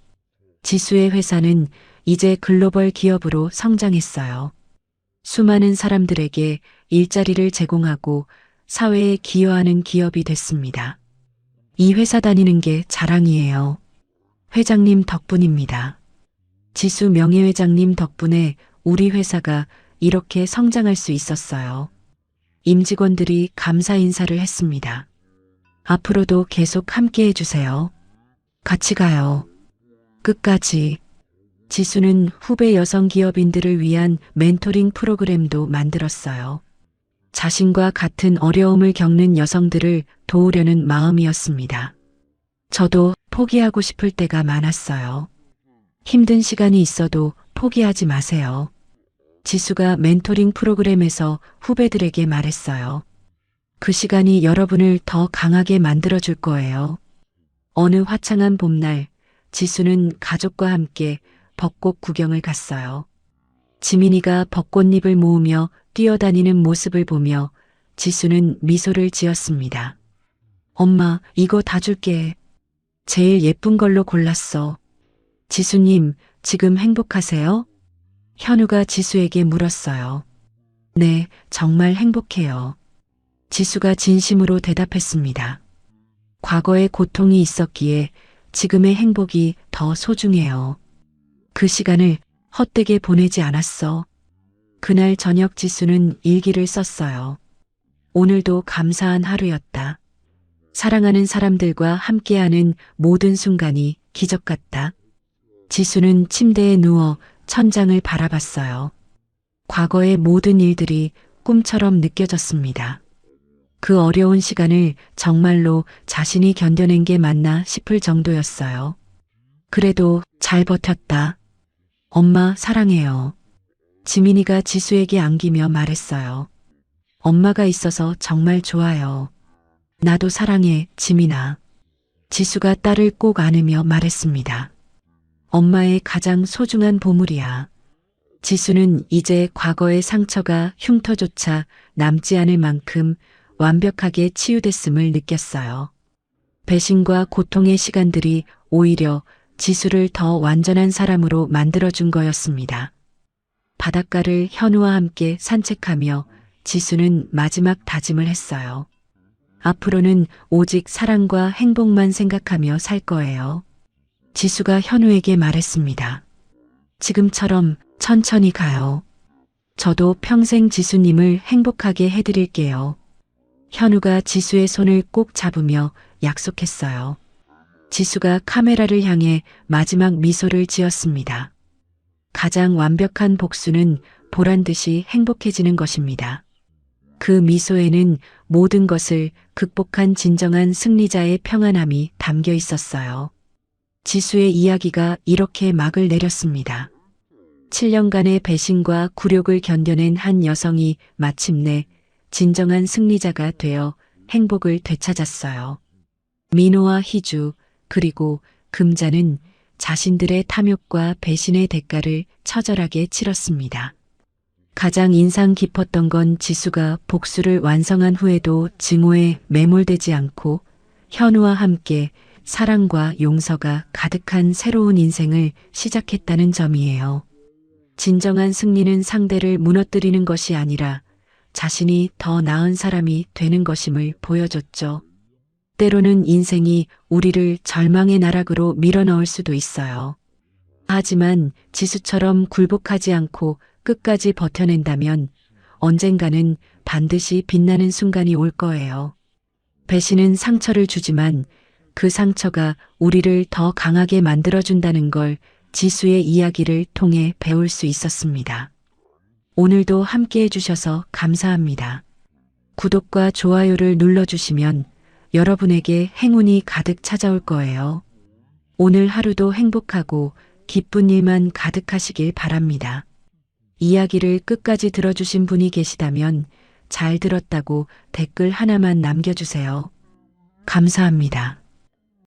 지수의 회사는 이제 글로벌 기업으로 성장했어요. 수많은 사람들에게 일자리를 제공하고 사회에 기여하는 기업이 됐습니다. 이 회사 다니는 게 자랑이에요. 회장님 덕분입니다. 지수 명예회장님 덕분에 우리 회사가 이렇게 성장할 수 있었어요. 임직원들이 감사 인사를 했습니다. 앞으로도 계속 함께 해주세요. 같이 가요. 끝까지. 지수는 후배 여성 기업인들을 위한 멘토링 프로그램도 만들었어요. 자신과 같은 어려움을 겪는 여성들을 도우려는 마음이었습니다. 저도 포기하고 싶을 때가 많았어요. 힘든 시간이 있어도 포기하지 마세요. 지수가 멘토링 프로그램에서 후배들에게 말했어요. 그 시간이 여러분을 더 강하게 만들어줄 거예요. 어느 화창한 봄날, 지수는 가족과 함께 벚꽃 구경을 갔어요. 지민이가 벚꽃잎을 모으며 뛰어다니는 모습을 보며 지수는 미소를 지었습니다. 엄마, 이거 다 줄게. 제일 예쁜 걸로 골랐어. 지수님, 지금 행복하세요? 현우가 지수에게 물었어요. 네, 정말 행복해요. 지수가 진심으로 대답했습니다. 과거에 고통이 있었기에 지금의 행복이 더 소중해요. 그 시간을 헛되게 보내지 않았어. 그날 저녁 지수는 일기를 썼어요. 오늘도 감사한 하루였다. 사랑하는 사람들과 함께하는 모든 순간이 기적 같다. 지수는 침대에 누워 천장을 바라봤어요. 과거의 모든 일들이 꿈처럼 느껴졌습니다. 그 어려운 시간을 정말로 자신이 견뎌낸 게 맞나 싶을 정도였어요. 그래도 잘 버텼다. 엄마 사랑해요. 지민이가 지수에게 안기며 말했어요. 엄마가 있어서 정말 좋아요. 나도 사랑해, 지민아. 지수가 딸을 꼭 안으며 말했습니다. 엄마의 가장 소중한 보물이야. 지수는 이제 과거의 상처가 흉터조차 남지 않을 만큼 완벽하게 치유됐음을 느꼈어요. 배신과 고통의 시간들이 오히려 지수를 더 완전한 사람으로 만들어준 거였습니다. 바닷가를 현우와 함께 산책하며 지수는 마지막 다짐을 했어요. 앞으로는 오직 사랑과 행복만 생각하며 살 거예요. 지수가 현우에게 말했습니다. 지금처럼 천천히 가요. 저도 평생 지수님을 행복하게 해드릴게요. 현우가 지수의 손을 꼭 잡으며 약속했어요. 지수가 카메라를 향해 마지막 미소를 지었습니다. 가장 완벽한 복수는 보란 듯이 행복해지는 것입니다. 그 미소에는 모든 것을 극복한 진정한 승리자의 평안함이 담겨 있었어요. 지수의 이야기가 이렇게 막을 내렸습니다. 7년간의 배신과 굴욕을 견뎌낸 한 여성이 마침내 진정한 승리자가 되어 행복을 되찾았어요. 민호와 희주 그리고 금자는 자신들의 탐욕과 배신의 대가를 처절하게 치렀습니다. 가장 인상 깊었던 건 지수가 복수를 완성한 후에도 증오에 매몰되지 않고 현우와 함께 사랑과 용서가 가득한 새로운 인생을 시작했다는 점이에요. 진정한 승리는 상대를 무너뜨리는 것이 아니라 자신이 더 나은 사람이 되는 것임을 보여줬죠. 때로는 인생이 우리를 절망의 나락으로 밀어넣을 수도 있어요. 하지만 지수처럼 굴복하지 않고 끝까지 버텨낸다면 언젠가는 반드시 빛나는 순간이 올 거예요. 배신은 상처를 주지만 그 상처가 우리를 더 강하게 만들어준다는 걸 지수의 이야기를 통해 배울 수 있었습니다. 오늘도 함께 해주셔서 감사합니다. 구독과 좋아요를 눌러주시면 여러분에게 행운이 가득 찾아올 거예요. 오늘 하루도 행복하고 기쁜 일만 가득하시길 바랍니다. 이야기를 끝까지 들어주신 분이 계시다면 잘 들었다고 댓글 하나만 남겨주세요. 감사합니다.